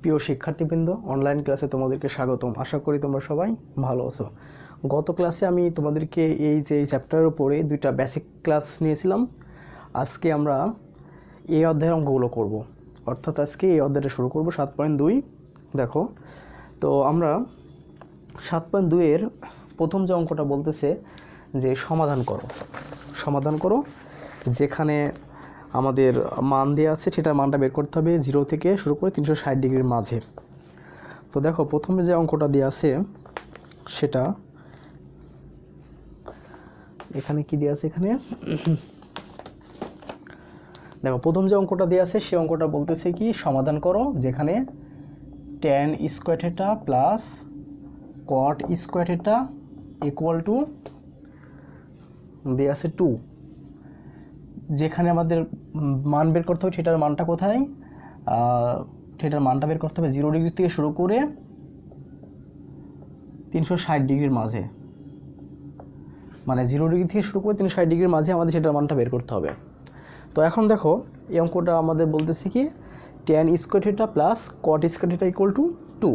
প্রিয় শিক্ষার্থীবৃন্দ, অনলাইন ক্লাসে তোমাদেরকে স্বাগতম। আশা করি তোমরা সবাই ভালো আছো। গত ক্লাসে আমি তোমাদেরকে এই চ্যাপ্টারের উপরে দুইটা বেসিক ক্লাস নিয়েছিলাম। আজকে আমরা এই অধ্যায়ের অঙ্কগুলো করব, অর্থাৎ আজকে এই অধ্যায়টা শুরু করব 7.2। দেখো, তো আমরা 7.2 এর প্রথম যে অঙ্কটা বলতেছে যে সমাধান করো, যেখানে আমাদের মান দেওয়া আছে সেটার মানটা বের করতে হবে 0 থেকে শুরু করে 360 ডিগ্রির মাঝে। তো দেখো, প্রথমে যে অঙ্কটা দেওয়া আছে সেটা এখানে কি দেওয়া আছে, এখানে দেখো প্রথম যে অঙ্কটা দেওয়া আছে সেই অঙ্কটা বলতেছে কি সমাধান করো, যেখানে tan square theta plus cot square theta equal two দেওয়া আছে 2। যেখানে আমাদের মান বের করতে হবে সেটার মানটা কোথায়, সেটার মানটা বের করতে হবে 0 ডিগ্রি থেকে শুরু করে 360 ডিগ্রির মাঝে, মানে 0 ডিগ্রি থেকে শুরু করে 360 ডিগ্রির মাঝে আমাদের সেটার মানটা বের করতে হবে। তো এখন দেখো, এই অঙ্কটা আমাদের বলতেছে কি tan square theta plus cot square theta equal to 2।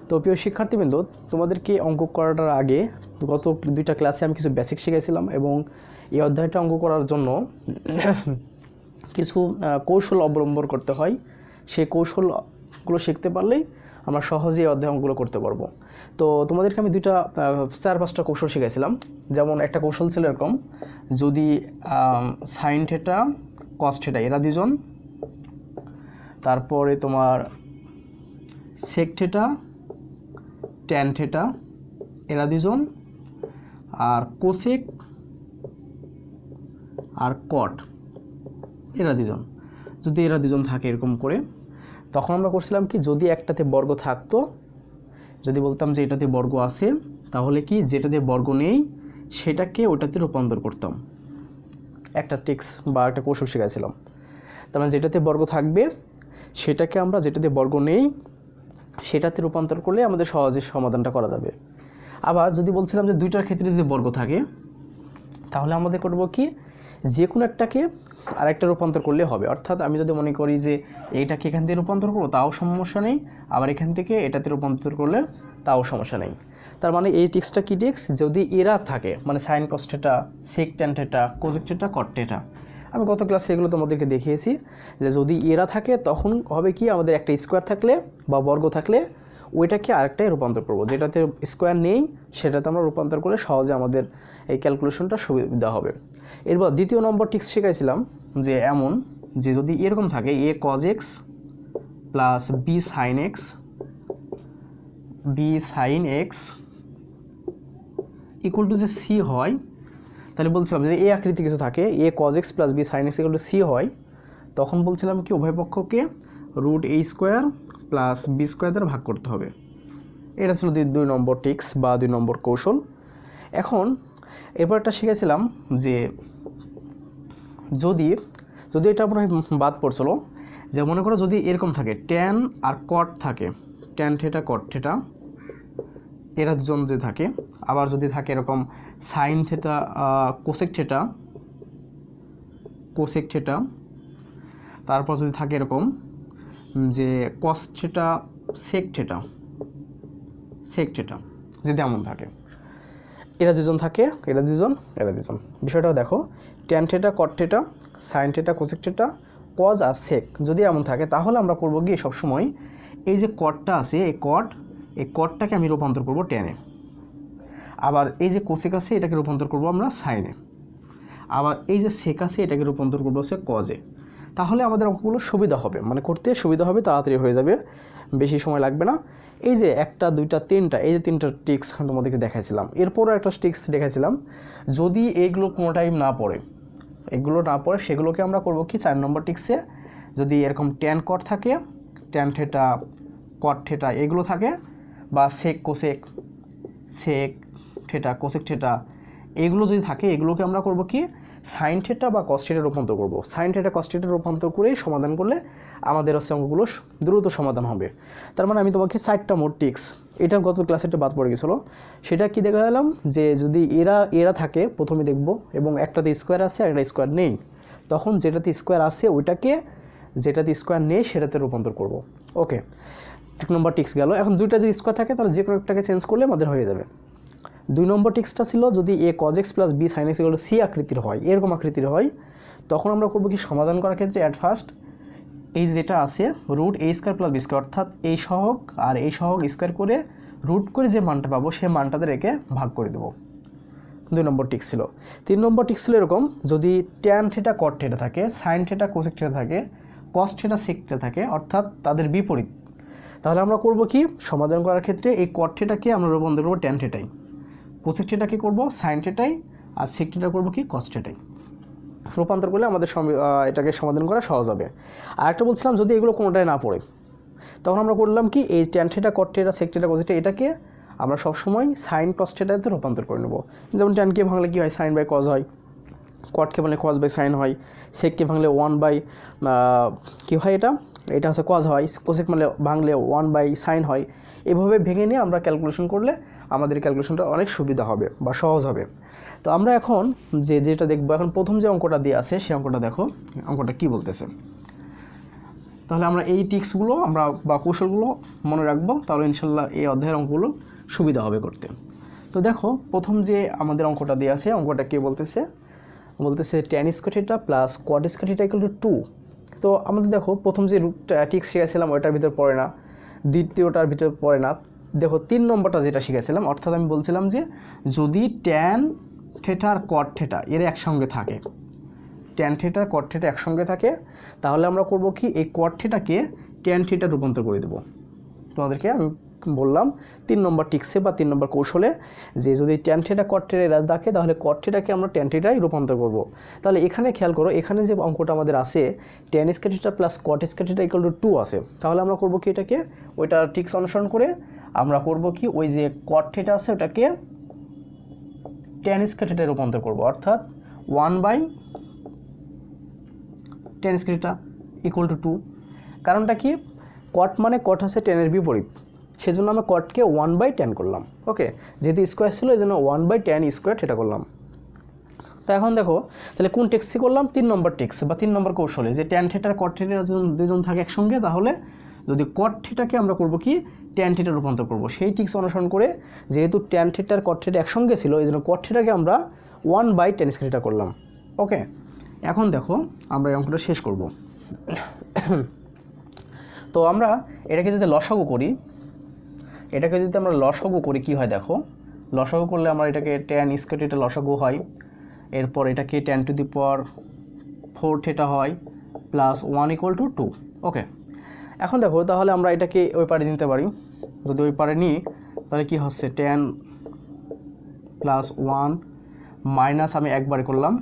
তো প্রিয় শিক্ষার্থীবৃন্দ, তোমাদেরকে অঙ্ক করাটার আগে গত দুইটা ক্লাসে আমি কিছু বেসিক শিখেছিলাম, এবং এই অধ্যায়টা অঙ্ক করার জন্য কিছু কৌশল অবলম্বন করতে হয়। সেই কৌশলগুলো শিখতে পারলেই আমরা সহজেই এই অধ্যায় অঙ্কগুলো করতে পারবো। তো তোমাদেরকে আমি 4-5টা কৌশল শিখেছিলাম। যেমন একটা কৌশল ছিল এরকম, যদি সাইন থিটা কস থিটা এরা দুজন, তারপরে তোমার সেক থিটা ট্যান থিটা এরা দুজন, আর কোসেক আর কট এরা দুজন, যদি এরা দুজন থাকে এরকম করে, তখন আমরা করছিলাম কি যদি একটাতে বর্গ থাকতো, যদি বলতাম যে এটাতে বর্গ আছে, তাহলে কি যেটাতে বর্গ নেই সেটাকে ওটাতে রূপান্তর করতাম। একটা ট্রিক্স বা একটা কৌশল শেখাছিলাম। তার মানে যেটাতে বর্গ থাকবে সেটাকে আমরা যেটাতে বর্গ নেই সেটাতে রূপান্তর করলে আমাদের সহজে সমাধানটা করা যাবে। আবার যদি বলছিলাম যে দুইটার ক্ষেত্রে যদি বর্গ থাকে, তাহলে আমাদের করব কি যে কোনো একটাকে আরেকটা রূপান্তর করলে হবে। অর্থাৎ আমি যদি মনে করি যে এইটাকে এখান থেকে রূপান্তর করবো তাও সমস্যা নেই, আবার এখান থেকে এটাতে রূপান্তর করলে তাও সমস্যা নেই। তার মানে এই টিক্সটা কি টিক্স, যদি এরা থাকে মানে sine cos theta sec tan theta cosec theta cot theta, আমি গত ক্লাসে এগুলো তোমাদেরকে দেখিয়েছি যে যদি এরা থাকে তখন হবে কি আমাদের একটা স্কোয়ার থাকলে বা বর্গ থাকলে ওইটাকে আরেকটাই রূপান্তর করব, যেটাতে স্কোয়ার নেই সেটাতে আমরা রূপান্তর করলে সহজে আমাদের এই ক্যালকুলেশনটা সুবিধা হবে। এরপর দ্বিতীয় নম্বর টিক্স শেখাইছিলাম যে এমন যে যদি এরকম থাকে a cos x plus b sin x equal to যে c হয়, তাহলে বলছিলাম যে এই আকৃতি কিছু থাকে a cos x plus b sin x equal to c হয়, তখন বলছিলাম কি উভয় পক্ষকে √a square plus b square দ্বারা ভাগ করতে হবে। এটা ছিল 2 নম্বর টিক্স বা 2 নম্বর কৌশল। এখন এরপরটা শিখেছিলাম যে যদি এটা আপনার বাদ পড়ছিল, যে মনে করো যদি এরকম থাকে ট্যান আর কট থাকে, ট্যান থিটা কট থিটা এরা দুজন যে থাকে, আবার যদি থাকে এরকম সাইন থিটা কোসেক থিটা, তারপর যদি থাকে এরকম যে কস থিটা সেক থিটা যদি এমন থাকে, এরা দুজন থাকে, এরা দুজন। বিষয়টা দেখো, tan theta cot theta sine theta cosec theta cos আর সেক যদি এমন থাকে, তাহলে আমরা করব গিয়ে সবসময় এই যে কটটা আছে এই কটটাকে আমি রূপান্তর করব ট্যানে, আবার এই যে কোসেক আছে এটাকে রূপান্তর করব আমরা সাইনে, আবার এই যে সেক আছে এটাকে রূপান্তর করবো হচ্ছে কজে। তাহলে আমাদের অঙ্কগুলো সুবিধা হবে, মানে করতে সুবিধা হবে, তাড়াতাড়ি হয়ে যাবে, বেশি সময় লাগবে না। এই যে 1 2 3 এই যে 3টা ট্রিক্স তোমাদেরকে দেখাইছিলাম। এরপরও একটা ট্রিক্স দেখাইছিলাম, যদি এইগুলো কোনো টাইম না পড়ে সেগুলোকে আমরা করব কি 4 নম্বর ট্রিক্সে, যদি এরকম ট্যান কট থাকে, ট্যান থিটা কট থিটা এগুলো থাকে, বা সেক থিটা কোসেক থিটা এগুলো যদি থাকে, এগুলোকে আমরা করব কি সাইন থিটা বা কস থিটা রূপান্তর করব। সাইন থিটা কস থিটা রূপান্তর করে সমাধান করলে আমাদের হচ্ছে অঙ্কগুলো দ্রুত সমাধান হবে। তার মানে আমি তোমাকে 4টা মোট টিক্স, এটা গত ক্লাসে একটা বাদ পড়ে গেছিলো, সেটা কি দেখালাম যে যদি এরা থাকে প্রথমে দেখব, এবং একটাতে স্কোয়ার আছে একটা স্কোয়ার নেই, তখন যেটাতে স্কোয়ার আছে ওইটাকে, যেটাতে স্কোয়ার নেই সেটাতে রূপান্তর করব। ওকে, 1 নম্বর টিক্স গেল। এখন দুইটা যদি স্কোয়ার থাকে তাহলে যে কোনো একটাকে চেঞ্জ করলে আমাদের হয়ে যাবে। 2 নম্বর টিক্সটা ছিল যদি a cos x plus b sin x = c আকৃতির হয়, এরকম আকৃতির হয়, তখন আমরা করব কি সমাধান করার ক্ষেত্রে অ্যাট ফার্স্ট এই যেটা আছে root a square plus b square অর্থাৎ এই সহগ আর এই সহগ স্কোয়ার করে রুট করে যে মানটা পাবো সেই মানটাতে রেখে ভাগ করে দেবো। 2 নম্বর টিক্স ছিল। 3 নম্বর টিক্স ছিল এরকম, যদি ট্যান থিটা কট থিটা থাকে, সাইন থিটা কোসেক থিটা থাকে, কস থিটা সেক থিটা থাকে অর্থাৎ তাদের বিপরীত, তাহলে আমরা করব কি সমাধান করার ক্ষেত্রে এই কট থিটাকে আমরা রূপান্তর করব ট্যান থিটাই, কোসেক থিটাকে করব সাইন থিটাই, আর সেক থিটা করব কি কস থিটাই। রূপান্তর করলে আমাদের এটাকে সমাধান করা সহজ হবে। আর একটা বলছিলাম যদি এগুলো কোনোটাই না পড়ে তখন আমরা করলাম কি এই tan theta cot theta sec theta cos theta এটাকে আমরা সবসময় সাইন কস থিটাতে রূপান্তর করে নেব। যেমন ট্যানকে ভাঙলে কী হয়, সাইন বাই কজ হয়, কটকে ভাঙলে কজ বাই সাইন হয়, সেককে ভাঙলে 1 বাই কী হয় এটা হচ্ছে কজ হয়, কোসেক ভাঙলে 1 বাই সাইন হয়। এভাবে ভেঙে নিয়ে আমরা ক্যালকুলেশন করলে আমাদের ক্যালকুলেশনটা অনেক সুবিধা হবে বা সহজ হবে। তো আমরা এখন যেটা দেখবো, এখন প্রথম যে অঙ্কটা দিয়ে আছে সেই অঙ্কটা দেখো, অঙ্কটা কী বলতেছে। তাহলে আমরা এই টিক্সগুলো আমরা বা কৌশলগুলো মনে রাখবো, তাহলে ইনশাল্লাহ এই অধ্যায়ের অঙ্কগুলো সুবিধা হবে করতে। তো দেখো প্রথম যে আমাদের অঙ্কটা দিয়ে আছে, অঙ্কটা কে বলতেছে tan square theta plus cot square theta equal to 2। তো আমাদের দেখো প্রথম যে টিক্স শিখেছিলাম ওইটার ভিতর পড়ে না, দ্বিতীয়টার ভিতর পড়ে না। দেখো 3 নম্বরটা যেটা শিখেছিলাম, অর্থাৎ আমি বলছিলাম যে যদি ট্যান থিটা আর কট থিটা এর একসঙ্গে থাকে, ট্যান থিটা আর কট থিটা একসঙ্গে থাকে, তাহলে আমরা করব কি এই কট থিটাকে ট্যান থিটা রূপান্তর করে দেবো। তোমাদেরকে আমি বললাম 3 নম্বর টিক্সে বা 3 নম্বর কৌশলে যে যদি ট্যান থিটা কট থিটা এর থাকে তাহলে কট থিটাকে আমরা ট্যান থিটাই রূপান্তর করব। তাহলে এখানে খেয়াল করো, এখানে যে অঙ্কটা আমাদের আছে tan square theta plus cot square theta equal to 2 আছে, তাহলে আমরা করব কি এটাকে ওইটা টিক্স অনুসরণ করে আমরা করব কি ওই যে কট থিটা আছে ওটাকে ট্যান স্কোয়ার থিটায় রূপান্তর করব, অর্থাৎ 1 by tan square theta equal to 2। কারণটা কি, কট মানে কট হচ্ছে ট্যানের বিপরীত, সেজন্য আমরা কটকে 1 বাই ট্যান করলাম। ওকে, যেহেতু স্কোয়ার ছিল এই জন্য 1 বাই ট্যান স্কোয়ার থিটা করলাম। তো এখন দেখো তাহলে কোন টেক্সে করলাম, 3 নম্বর টেক্স বা 3 নম্বর কৌশলে যে ট্যান থিটা আর কট থিটা দুজন থাকে একসঙ্গে, তাহলে যদি কট থিটাকে আমরা করব কি ট্যান থিটা রূপান্তর করব, সেই টিক্স অনুসরণ করে যেহেতু ট্যান থিটা আর কট থিটা একসঙ্গে ছিল এই জন্য কট থিটাকে আমরা 1 বাই ট্যান স্কোয়ার থিটা করলাম। ওকে, এখন দেখো আমরা এই অঙ্কটা শেষ করব। তো আমরা এটাকে যদি লসাগু করি, আমরা লসাগু করি কি হয় দেখো, লসাগু করলে আমরা এটাকে ট্যান স্কোয়ার থিটা লসাগু হয়, এরপর এটাকে tan to the power 4 theta হয় প্লাস 1 ইকুয়াল টু 2। ওকে, এখন দেখো তাহলে আমরা এটাকে ওই পারে নিতে পারি, যদি ওই পারে নিই তাহলে কি হচ্ছে ট্যান প্লাস 1 মাইনাস আমি একবারে করলাম,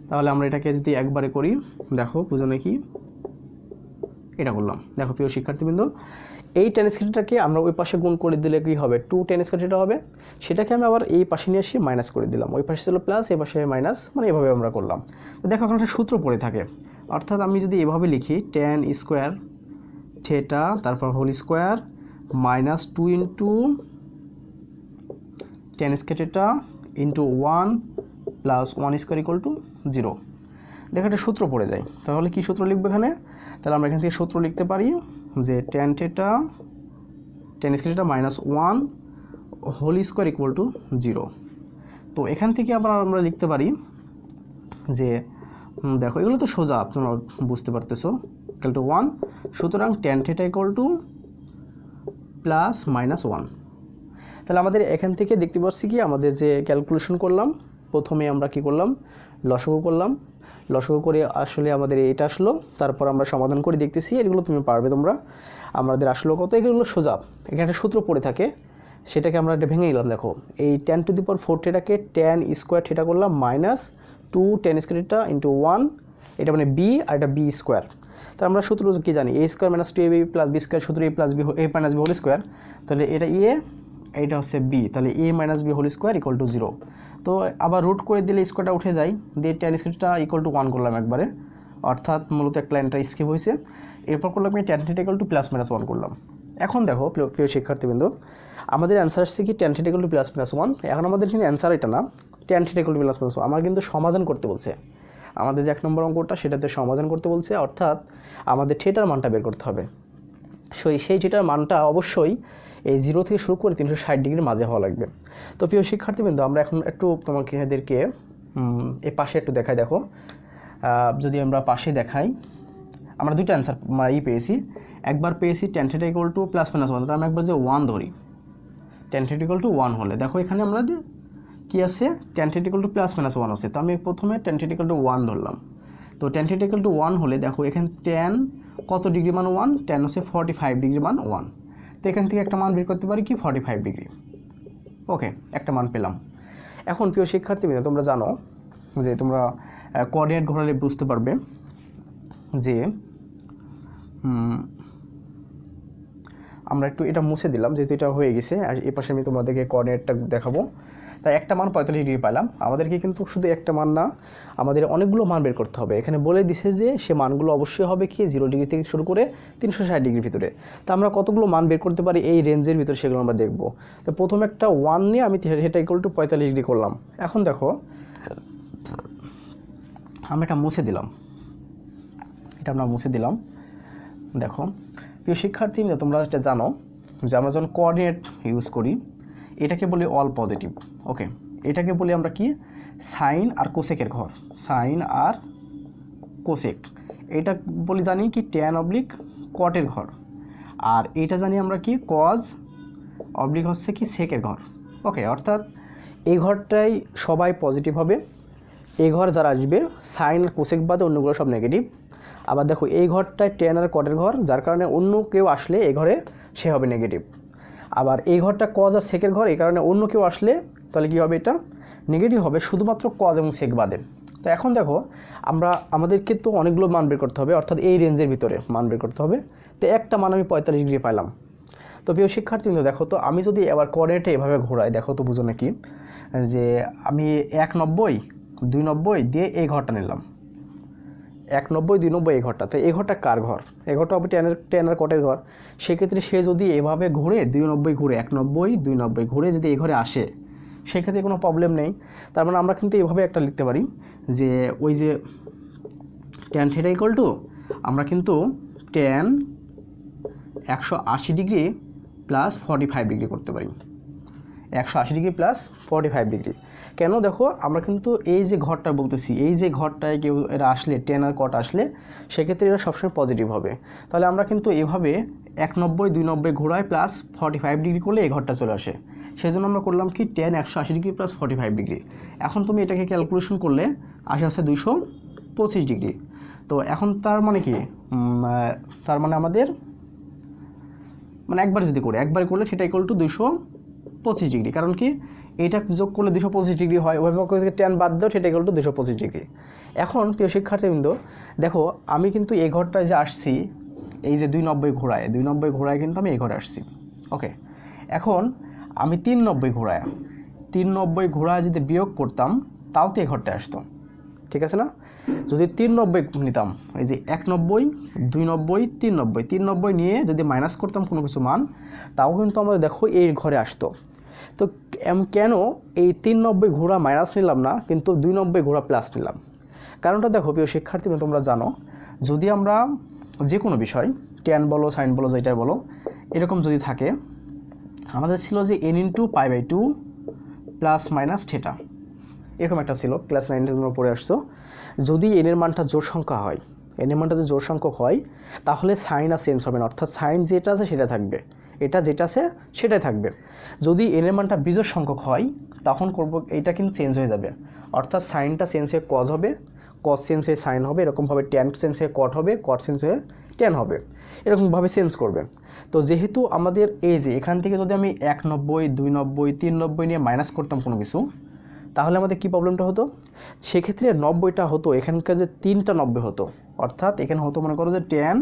তাহলে আমরা এটাকে যদি একবারে করি দেখো বুঝো নাকি এটা করলাম। দেখো প্রিয় শিক্ষার্থীবৃন্দ, এই ট্যান স্কোয়ার থিটাকে আমরা ওই পাশে গুণ করে দিলে কি হবে 2 ট্যান স্কোয়ার থিটা হবে, সেটাকে আমি আবার এই পাশে নিয়ে এসে মাইনাস করে দিলাম, ওই পাশে ছিল প্লাস এই পাশে মাইনাস, মানে এভাবে আমরা করলাম। তো দেখো এখন একটা সূত্র পড়ে থাকে, অর্থাৎ আমি যদি এভাবে লিখি ট্যান স্কোয়ার থিটা তারপর whole square minus 2 into tan square theta into 1 plus 1 square equal to 0। দেখো একটা সূত্র পড়ে যায়, তাহলে কি সূত্র লিখবো এখানে, তাহলে আমরা এখান থেকে সূত্র লিখতে পারি যে tan square theta minus 1 whole square equal to 0। তো এখান থেকে আবার আমরা লিখতে পারি যে দেখো এগুলো তো সোজা তোমরা বুঝতে পারতেছো, ইকুয়াল টু 1, সুতরাং tan theta equal two plus minus 1। তাহলে আমাদের এখান থেকে দেখতে পাচ্ছি কি আমাদের যে ক্যালকুলেশন করলাম, প্রথমে আমরা কি করলাম লসাগু করলাম, লসাগু করে আসলে আমাদের এটা আসলো, তারপর আমরা সমাধান করে দেখতেছি, এগুলো তুমি পারবে তোমরা, আমাদের আসলো কত, এগুলো সোজা, এখানে একটা সূত্র পড়ে থাকে সেটাকে আমরা এটা ভেঙে নিলাম। দেখো এই ট্যান টু দি পাওয়ার 4 থিটাকে ট্যান স্কোয়ার থিটা করলাম minus 2 tan square theta into 1, এটা মানে বি আর এটা বি স্কোয়ার। তো আমরা সূত্র কি জানি a square minus 2ab plus b square, সূত্র a plus b a minus b whole square, তাহলে এটা এ এইটা হচ্ছে বি, তাহলে a minus b whole square equal to 0। তো আবার রুট করে দিলে স্কোয়ারটা উঠে যায়, দিয়ে ট্যান স্কোয়ারটা ইকুয়াল টু 1 করলাম একবারে, অর্থাৎ মূলত একটা লাইনটা স্কিপ হয়েছে, এরপর করলাম আমি tan theta equal two plus minus 1 করলাম। এখন দেখো প্রিয় শিক্ষার্থীবৃন্দ, আমাদের অ্যান্সার আসছে কি tan theta equal two plus minus 1। এখন আমাদের কিন্তু অ্যান্সার এটা না tan theta equal two plus minus 1, আমার কিন্তু সমাধান করতে বলছে, আমাদের যে 1 নম্বর অঙ্কটা সেটাতে সমাধান করতে বলছে, অর্থাৎ আমাদের থিটার মানটা বের করতে হবে। সেই থিটার মানটা অবশ্যই এই 0 থেকে শুরু করে 360 ডিগ্রির মাঝে হওয়া লাগবে। তো প্রিয় শিক্ষার্থীবৃন্দ, আমরা এখন একটু তোমাদেরকে এই পাশে একটু দেখাই। দেখো, যদি আমরা পাশে দেখাই, আমরা দুইটা অ্যান্সার পেয়েছি। একবার পেয়েছি tan θ = +-1, তো আমি একবার যে 1 ধরি, tan θ = 1 হলে দেখো এখানে আমরা কি আছে, tan θ = +-1 আছে। তো আমি প্রথমে tan θ = 1 ধরলাম। তো tan θ = 1 হলে দেখো এখানে tan কত ডিগ্রি মান 1, tan হচ্ছে 45 ডিগ্রি মান 1। তো এখান থেকে একটা মান বের করতে পারি কি 45 ডিগ্রি। ওকে, একটা মান পেলাম। এখন প্রিয় শিক্ষার্থীবৃন্দ, তোমরা জানো যে তোমরা কোঅর্ডিনেট ঘোরালে বুঝতে পারবে যে আমরা একটু এটা মুছে দিলাম যেহেতু এটা হয়ে গেছে। আর এই পাশে আমি তোমাদেরকে কোঅর্ডিনেটটা দেখাবো। তাই একটা মান 45 ডিগ্রি পেলাম। আমাদেরকে কিন্তু শুধু একটা মান না, আমাদের অনেকগুলো মান বের করতে হবে। এখানে বলে দিছে যে সে মানগুলো অবশ্যই হবে কি 0 ডিগ্রি থেকে শুরু করে 360 ডিগ্রির ভিতরে। তো আমরা কতগুলো মান বের করতে পারি এই রেঞ্জের ভিতরে, সেগুলো আমরা দেখব। তো প্রথমে একটা 1 নিয়ে আমি θ = 45 ডিগ্রি করলাম। এখন দেখো আমি এটা মুছে দিলাম, এটা আমরা মুছে দিলাম। দেখো প্রিয় শিক্ষার্থী, তোমরা এটা জানো যে আমরা যখন কোঅর্ডিনেট ইউজ করি এটাকে বলি অল পজিটিভ। ওকে, এটাকে বলি আমরা কি সাইন আর কোসেকের ঘর, সাইন আর কোসেক। এটা বলি জানি কি ট্যান অবলিক কটের ঘর। আর এটা জানি আমরা কি কজ অবলিক হচ্ছে কি সেকের ঘর। ওকে, অর্থাৎ এই ঘরটাই সবাই পজিটিভ হবে। এই ঘর যারা আসবে সাইন আর কোসেক বাদে অন্যগুলো সব নেগেটিভ। আবার দেখো এই ঘরটায় ট্যান আর কটের ঘর, যার কারণে অন্য কেউ আসলে এই ঘরে সে হবে নেগেটিভ। আবার এই ঘরটা কজ আর সেকের ঘর, এই কারণে অন্য কেউ আসলে তাহলে কী হবে, এটা নেগেটিভ হবে, শুধুমাত্র কজ এবং সেক বাদে। তো এখন দেখো আমাদেরকে তো অনেকগুলো মান বের করতে হবে, অর্থাৎ এই রেঞ্জের ভিতরে মান বের করতে হবে। তো একটা মান আমি 45 ডিগ্রি পাইলাম। তো প্রিয় শিক্ষার্থীবৃন্দ দেখো, তো আমি যদি এবার কোঅর্ডিনেটে এভাবে ঘোরাই, দেখো তো বুঝো নাকি যে আমি 190 290 দিয়ে এই ঘরটা নিলাম, 190 290 এই ঘরটা। তো এই ঘরটা কার ঘর? এই ঘরটা হবে ট্যান আর কটের ঘর। সেক্ষেত্রে সে যদি এভাবে ঘুরে 290 ঘুরে 190 290 ঘুরে যদি এই ঘরে আসে, সেক্ষেত্রে কোনো প্রবলেম নেই। তার মানে আমরা কিন্তু এভাবে একটা লিখতে পারি যে ওই যে tan θ = আমরা কিন্তু tan 180 ডিগ্রি প্লাস 45 ডিগ্রি করতে পারি, 180 ডিগ্রি প্লাস 45 ডিগ্রি। কেন? দেখো আমরা কিন্তু এই যে ঘরটা বলতেছি, এই যে ঘরটায় কেউ এরা আসলে ট্যান আর কট আসলে সেক্ষেত্রে এরা সবসময় পজিটিভ হবে। তাহলে আমরা কিন্তু এভাবে 190 290 ঘোরায় প্লাস 45 ডিগ্রি করলে এই ঘরটা চলে আসে। সেই জন্য আমরা করলাম কি tan 180 ডিগ্রি প্লাস 45 ডিগ্রি। এখন তুমি এটাকে ক্যালকুলেশন করলে আসে 225 ডিগ্রি। তো এখন তার মানে কি, তার মানে আমাদের একবার যদি করে একবার করলে সেটা = 225 ডিগ্রি। কারণ কি এইটা যোগ করলে 225 ডিগ্রি হয়, ওইভাবে ট্যান বাদ দাও, সেটা = 225 ডিগ্রি। এখন প্রিয় শিক্ষার্থীবৃন্দ দেখো, আমি কিন্তু এই ঘরটায় যে আসছি, এই যে 290 ঘোরায় কিন্তু আমি এই ঘরে আসছি। ওকে, এখন আমি 390 ঘোরায় যদি বিয়োগ করতাম তাও তো এই ঘরটায় আসতো, ঠিক আছে না? যদি 390 নিতাম, এই যে 190 290 390 নিয়ে যদি মাইনাস করতাম কোনো কিছু মান, তাও কিন্তু আমাদের দেখো এই ঘরে আসতো। তো কেন এই 390 ঘোরা মাইনাস নিলাম না, কিন্তু 290 ঘোরা প্লাস নিলাম? কারণটা দেখো প্রিয় শিক্ষার্থী, তোমরা জানো যদি আমরা যে কোনো বিষয় ট্যান বলো সাইন বলো যেটাই বলো এরকম যদি থাকে, আমাদের ছিল যে n × π/2 ± θ, এরকম একটা ছিল, ক্লাস 9 তোমরা পড়ে আসছো। যদি n এর মানটা জোড় সংখ্যা হয়, n এর মানটা যদি জোড় সংখ্যক হয়, তাহলে সাইন আর চেঞ্জ হবে না, অর্থাৎ সাইন যেটা আছে সেটা থাকবে, এটা যেটা আছে সেটাই থাকবে। যদি n এর মানটা বিজোড় সংখ্যক হয়, তখন করব এইটা কিন্তু চেঞ্জ হয়ে যাবে, অর্থাৎ সাইনটা চেঞ্জ হয়ে কজ হবে, কজ চেঞ্জ হয়ে সাইন হবে, এরকমভাবে ট্যান চেঞ্জ হয়ে কট হবে, কট চেঞ্জ হয়ে ট্যান হবে, এরকমভাবে চেঞ্জ করবে। তো যেহেতু আমাদের এই যে এখান থেকে যদি আমি 190 290 390 নিয়ে মাইনাস করতাম কোনো কিছু, তাহলে আমাদের কী প্রবলেমটা হতো? সেক্ষেত্রে 90টা হতো, এখানকার যে 3টা 90 হতো, অর্থাৎ এখানে হতো মনে করো যে ট্যান,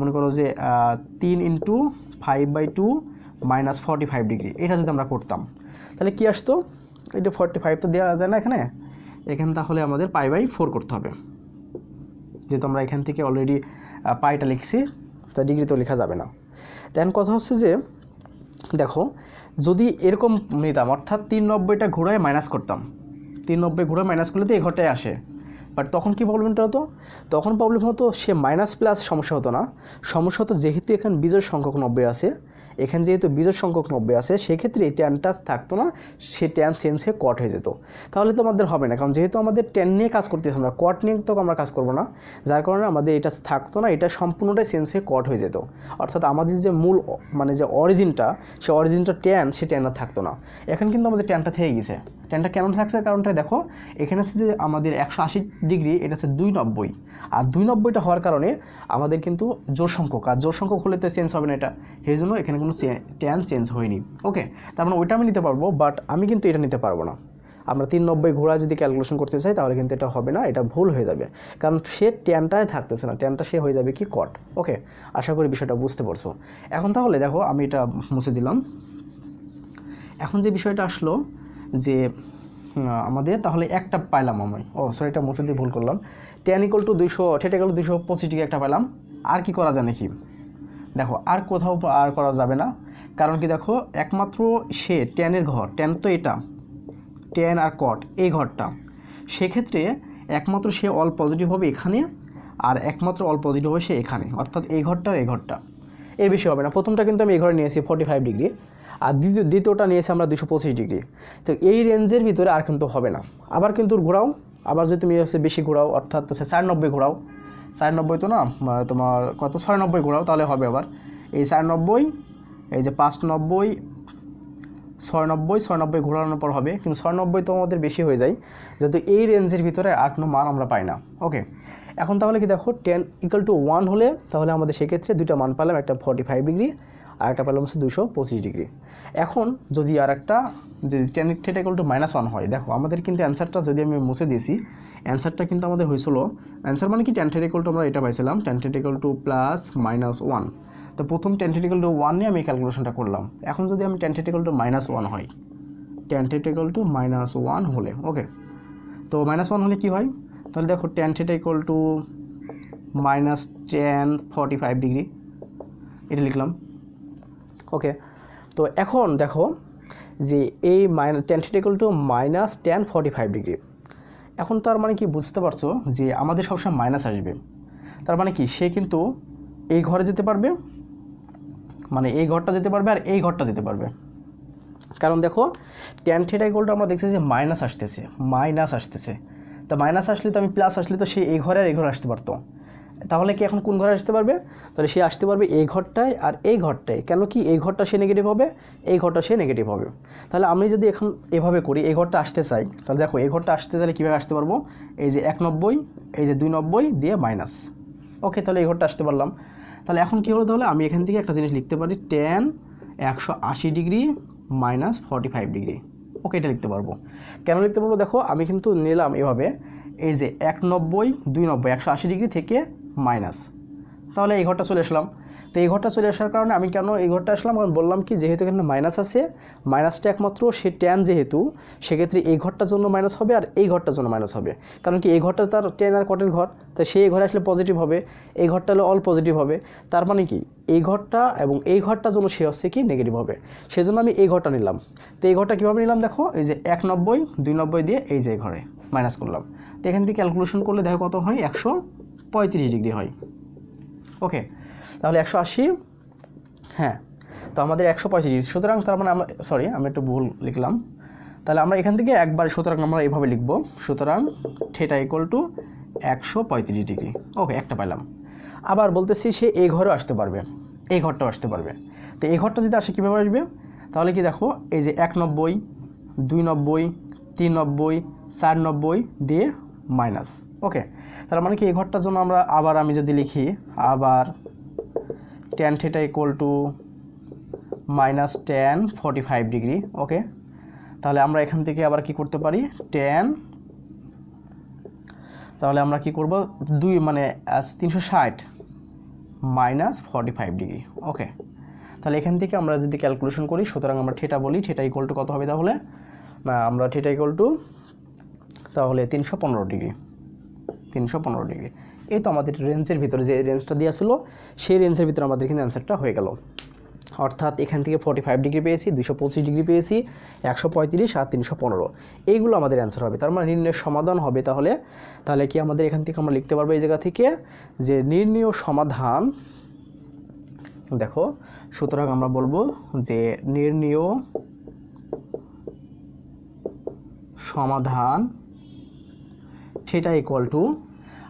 মনে করো যে 3 × 5/2 - 45 ডিগ্রি। এটা যদি আমরা করতাম তাহলে কি আসতো? এটা 45 তো দেওয়া যায় না এখানে তাহলে আমাদের π/4 করতে হবে, যেহেতু আমরা এখান থেকে অলরেডি পাইটা লিখছি, তা ডিগ্রি তো লেখা যাবে না। দেন কথা হচ্ছে যে দেখো, যদি এরকম নিতাম, অর্থাৎ 390টা ঘোরায় মাইনাস করতাম, 390 ঘোরায় মাইনাস করলে তো এই ঘরটায় আসে, বাট তখন কি প্রবলেমটা হতো, তখন প্রবলেম হতো সে মাইনাস প্লাস সমস্যা হতো না, সমস্যা হতো যেহেতু এখানে বিজোড় সংখ্যক 90 আছে, এখানে যেহেতু বিজোড় সংখ্যক 90 আছে, সেক্ষেত্রে এই ট্যানটা থাকতো না, সে ট্যান চেঞ্জ হয়ে কট হয়ে যেত। তাহলে তো আমাদের হবে না, কারণ যেহেতু আমাদের ট্যান নিয়ে কাজ করতেছি আমরা, কট নিয়ে তো আমরা কাজ করবো না, যার কারণে আমাদের এটা থাকতো না, এটা সম্পূর্ণটাই চেঞ্জ হয়ে কট হয়ে যেত। অর্থাৎ আমাদের যে মূল মানে যে অরিজিনটা, সে অরিজিনটা ট্যান, সে ট্যান আর থাকতো না। এখন কিন্তু আমাদের ট্যানটা থেকে গেছে। ট্যানটা কেমন থাকছে, কারণটা দেখো এখানে আছে যে আমাদের 180 ডিগ্রি, এটা হচ্ছে 290, আর 290টা হওয়ার কারণে আমাদের কিন্তু জোড় সংখ্যক, আর জোড় সংখ্যক হলে তো চেঞ্জ হবে না এটা, সেই জন্য এখানে কোনো ট্যান চেঞ্জ হয়নি। ওকে, তার মানে ওইটা আমি নিতে পারবো, বাট আমি কিন্তু এটা নিতে পারবো না। আমরা 390 ঘোড়া যদি ক্যালকুলেশন করতে চাই তাহলে কিন্তু এটা হবে না, এটা ভুল হয়ে যাবে, কারণ সে ট্যানটায় থাকতেছে না, ট্যানটা সে হয়ে যাবে কি কট। ওকে, আশা করি বিষয়টা বুঝতে পারছো। এখন তাহলে দেখো আমি এটা মুছে দিলাম। এখন যে বিষয়টা আসলো যে আমাদের তাহলে একটা পাইলাম আমি, সরি এটা মুছে দিয়ে ভুল করলাম, tan equal to 200, theta equal two 225 degree একটা পেলাম। আর কি করা যায় নাকি, দেখো আর কোথাও আর করা যাবে না, কারণ কি দেখো একমাত্র সে ট্যানের ঘর, ট্যান তো এটা ট্যান আর কট এই ঘরটা, সেক্ষেত্রে একমাত্র সে অল পজিটিভ হবে এখানে, আর একমাত্র অল পজিটিভ হবে সে এখানে, অর্থাৎ এই ঘরটা আর এই ঘরটা, এর বেশি হবে না। প্রথমটা কিন্তু আমি এই ঘরে নিয়েছি 45 ডিগ্রি, আর দ্বিতীয়টা নিয়েছি আমরা 225 ডিগ্রি। তো এই রেঞ্জের ভিতরে আর কিন্তু হবে না। আবার কিন্তু ঘোরাও, আবার যদি তুমি হচ্ছে বেশি ঘোরাও, অর্থাৎ হচ্ছে 490 ঘোরাও, 490 তো না তোমার কত 690 ঘোরাও, তাহলে হবে আবার এই 490, এই যে 590, 690 ঘোরানোর পর হবে, কিন্তু 690 তো আমাদের বেশি হয়ে যায়, যেহেতু এই রেঞ্জের ভিতরে আর কোনো মান আমরা পাই না। ওকে, এখন তাহলে কি দেখো ট্যান ইকুয়াল টু 1 হলে তাহলে আমাদের সেক্ষেত্রে দুইটা মান পেলাম, একটা 45 ডিগ্রি আর একটা পেলাম হচ্ছে 225 ডিগ্রি। এখন যদি আর একটা যদি ট্যান থিটা ইকুয়াল টু -1 হয়, দেখো আমাদের কিন্তু অ্যান্সারটা যদি আমি মুছে দিয়েছি, অ্যান্সারটা কিন্তু আমাদের হয়েছিল, অ্যান্সার মানে কি ট্যান থিটা ইকুয়াল টু আমরা এটা পাইছিলাম ট্যান থিটা ইকুয়াল টু +-1। তো প্রথম ট্যান থিটা ইকুয়াল টু 1 নিয়ে আমি ক্যালকুলেশনটা করলাম। এখন যদি আমি ট্যান থিটা ইকুয়াল টু -1 হয়, ট্যান থিটা ইকুয়াল টু -1 হলে, ওকে, তো -1 হলে কি হয়, তাহলে দেখো tan theta equal to -tan 45 degree, এটা লিখলাম। ওকে, তো এখন দেখো যে এই tan theta equal to -tan 45 degree, এখন তার মানে কি বুঝতে পারছো যে আমাদের সবসময় মাইনাস আসবে, তার মানে কি সে কিন্তু এই ঘরে যেতে পারবে, মানে এই ঘরটা যেতে পারবে আর এই ঘরটা যেতে পারবে, কারণ দেখো ট্যান থিটা ইকুয়াল টু আমরা দেখছি যে মাইনাস আসতেছে, তো মাইনাস আসলে তো আমি প্লাস আসলে তো সে এই ঘরে আর এই ঘরে আসতে পারতো, তাহলে কি এখন কোন ঘরে আসতে পারবে, তাহলে সে আসতে পারবে এই ঘরটায় আর এই ঘরটায়, কেন কি এই ঘরটা সে নেগেটিভ হবে, এই ঘরটা সে নেগেটিভ হবে। তাহলে আমি যদি এখন এভাবে করি, এই ঘরটা আসতে চাই, তাহলে দেখো এই ঘরটা আসতে চাইলে কীভাবে আসতে পারবো, এই যে 190, এই যে 290 দিয়ে মাইনাস, ওকে, তাহলে এই ঘরটা আসতে পারলাম। তাহলে এখন কী হলো, তাহলে আমি এখান থেকে একটা জিনিস লিখতে পারি, ট্যান 180 ডিগ্রি -45 ডিগ্রি, ওকে, এটা লিখতে পারবো। কেন লিখতে পারবো, দেখো আমি কিন্তু নিলাম এভাবে, এই যে 190, 290, 180 ডিগ্রি থেকে মাইনাস, তাহলে এই ঘরটা চলে আসলাম। তো এই ঘরটা চলে আসার কারণে আমি কেন এই ঘরটা আসলাম, কারণ বললাম কি যেহেতু এখানে মাইনাস আছে, মাইনাসটা একমাত্র সে ট্যান যেহেতু, সেক্ষেত্রে এই ঘরটার জন্য মাইনাস হবে আর এই ঘরটার জন্য মাইনাস হবে, কারণ কি এই ঘরটা তার ট্যান আর কটের ঘর, তো সেই ঘরে আসলে পজিটিভ হবে, এই ঘরটা হলে অল পজিটিভ হবে, তার মানে কি এই ঘরটা এবং এই ঘরটার জন্য সে হচ্ছে কি নেগেটিভ হবে, সেজন্য আমি এই ঘরটা নিলাম। তো এই ঘরটা কীভাবে নিলাম, দেখো এই যে 190, 290 দিয়ে এই যে ঘরে মাইনাস করলাম, তো এখান থেকে ক্যালকুলেশন করলে দেখো কত হয়, 135 ডিগ্রি হয়। ওকে, তাহলে 180, হ্যাঁ, তো আমাদের 135 ডিগ্রি, সুতরাং তার মানে আমি একটু ভুল লিখলাম, তাহলে আমরা এখান থেকে একবার, সুতরাং আমরা এইভাবে লিখব, সুতরাং থিটা ইকুয়াল টু 135 ডিগ্রি, ওকে, একটা পাইলাম। আবার বলতেছি সে এই ঘরেও আসতে পারবে, এই ঘরটাও আসতে পারবে, তো এই ঘরটা যদি আসে কীভাবে আসবে, তাহলে কি দেখো এই যে 190, 290, 390, 490 দিয়ে মাইনাস, ওকে, তার মানে কি এই ঘরটার জন্য আমরা আবার আমি যদি লিখি, আবার tan theta equal to -tan 45 degree, okay, তাহলে আমরা এখান থেকে আবার কি করতে পারি, তাহলে আমরা কি করব, 2 মানে 360 -45 ডিগ্রি, ওকে, তাহলে এখান থেকে আমরা যদি ক্যালকুলেশন করি, সুতরাং আমরা থিটা বলি, থিটা ইকুয়াল টু কত হবে, তাহলে আমরা থিটা ইকুয়াল টু তাহলে 315 ডিগ্রি, 315 ডিগ্রি, এই তো আমাদের রেঞ্জের ভিতরে যে রেঞ্জটা দেওয়া ছিল সেই রেঞ্জের ভিতরে আমাদের কিন্তু অ্যান্সারটা হয়ে গেল। অর্থাৎ এখান থেকে 45 ডিগ্রি পেয়েছি, 225 ডিগ্রি পেয়েছি, 135 আর 315, এইগুলো আমাদের অ্যান্সার হবে। তার মানে নির্ণয়ের সমাধান হবে। তাহলে কি আমাদের এখান থেকে আমরা লিখতে পারবো এই জায়গা থেকে যে নির্ণয় সমাধান, দেখো সুতরাং আমরা বলবো যে নির্ণয় সমাধান থিটা ইকুয়াল টু,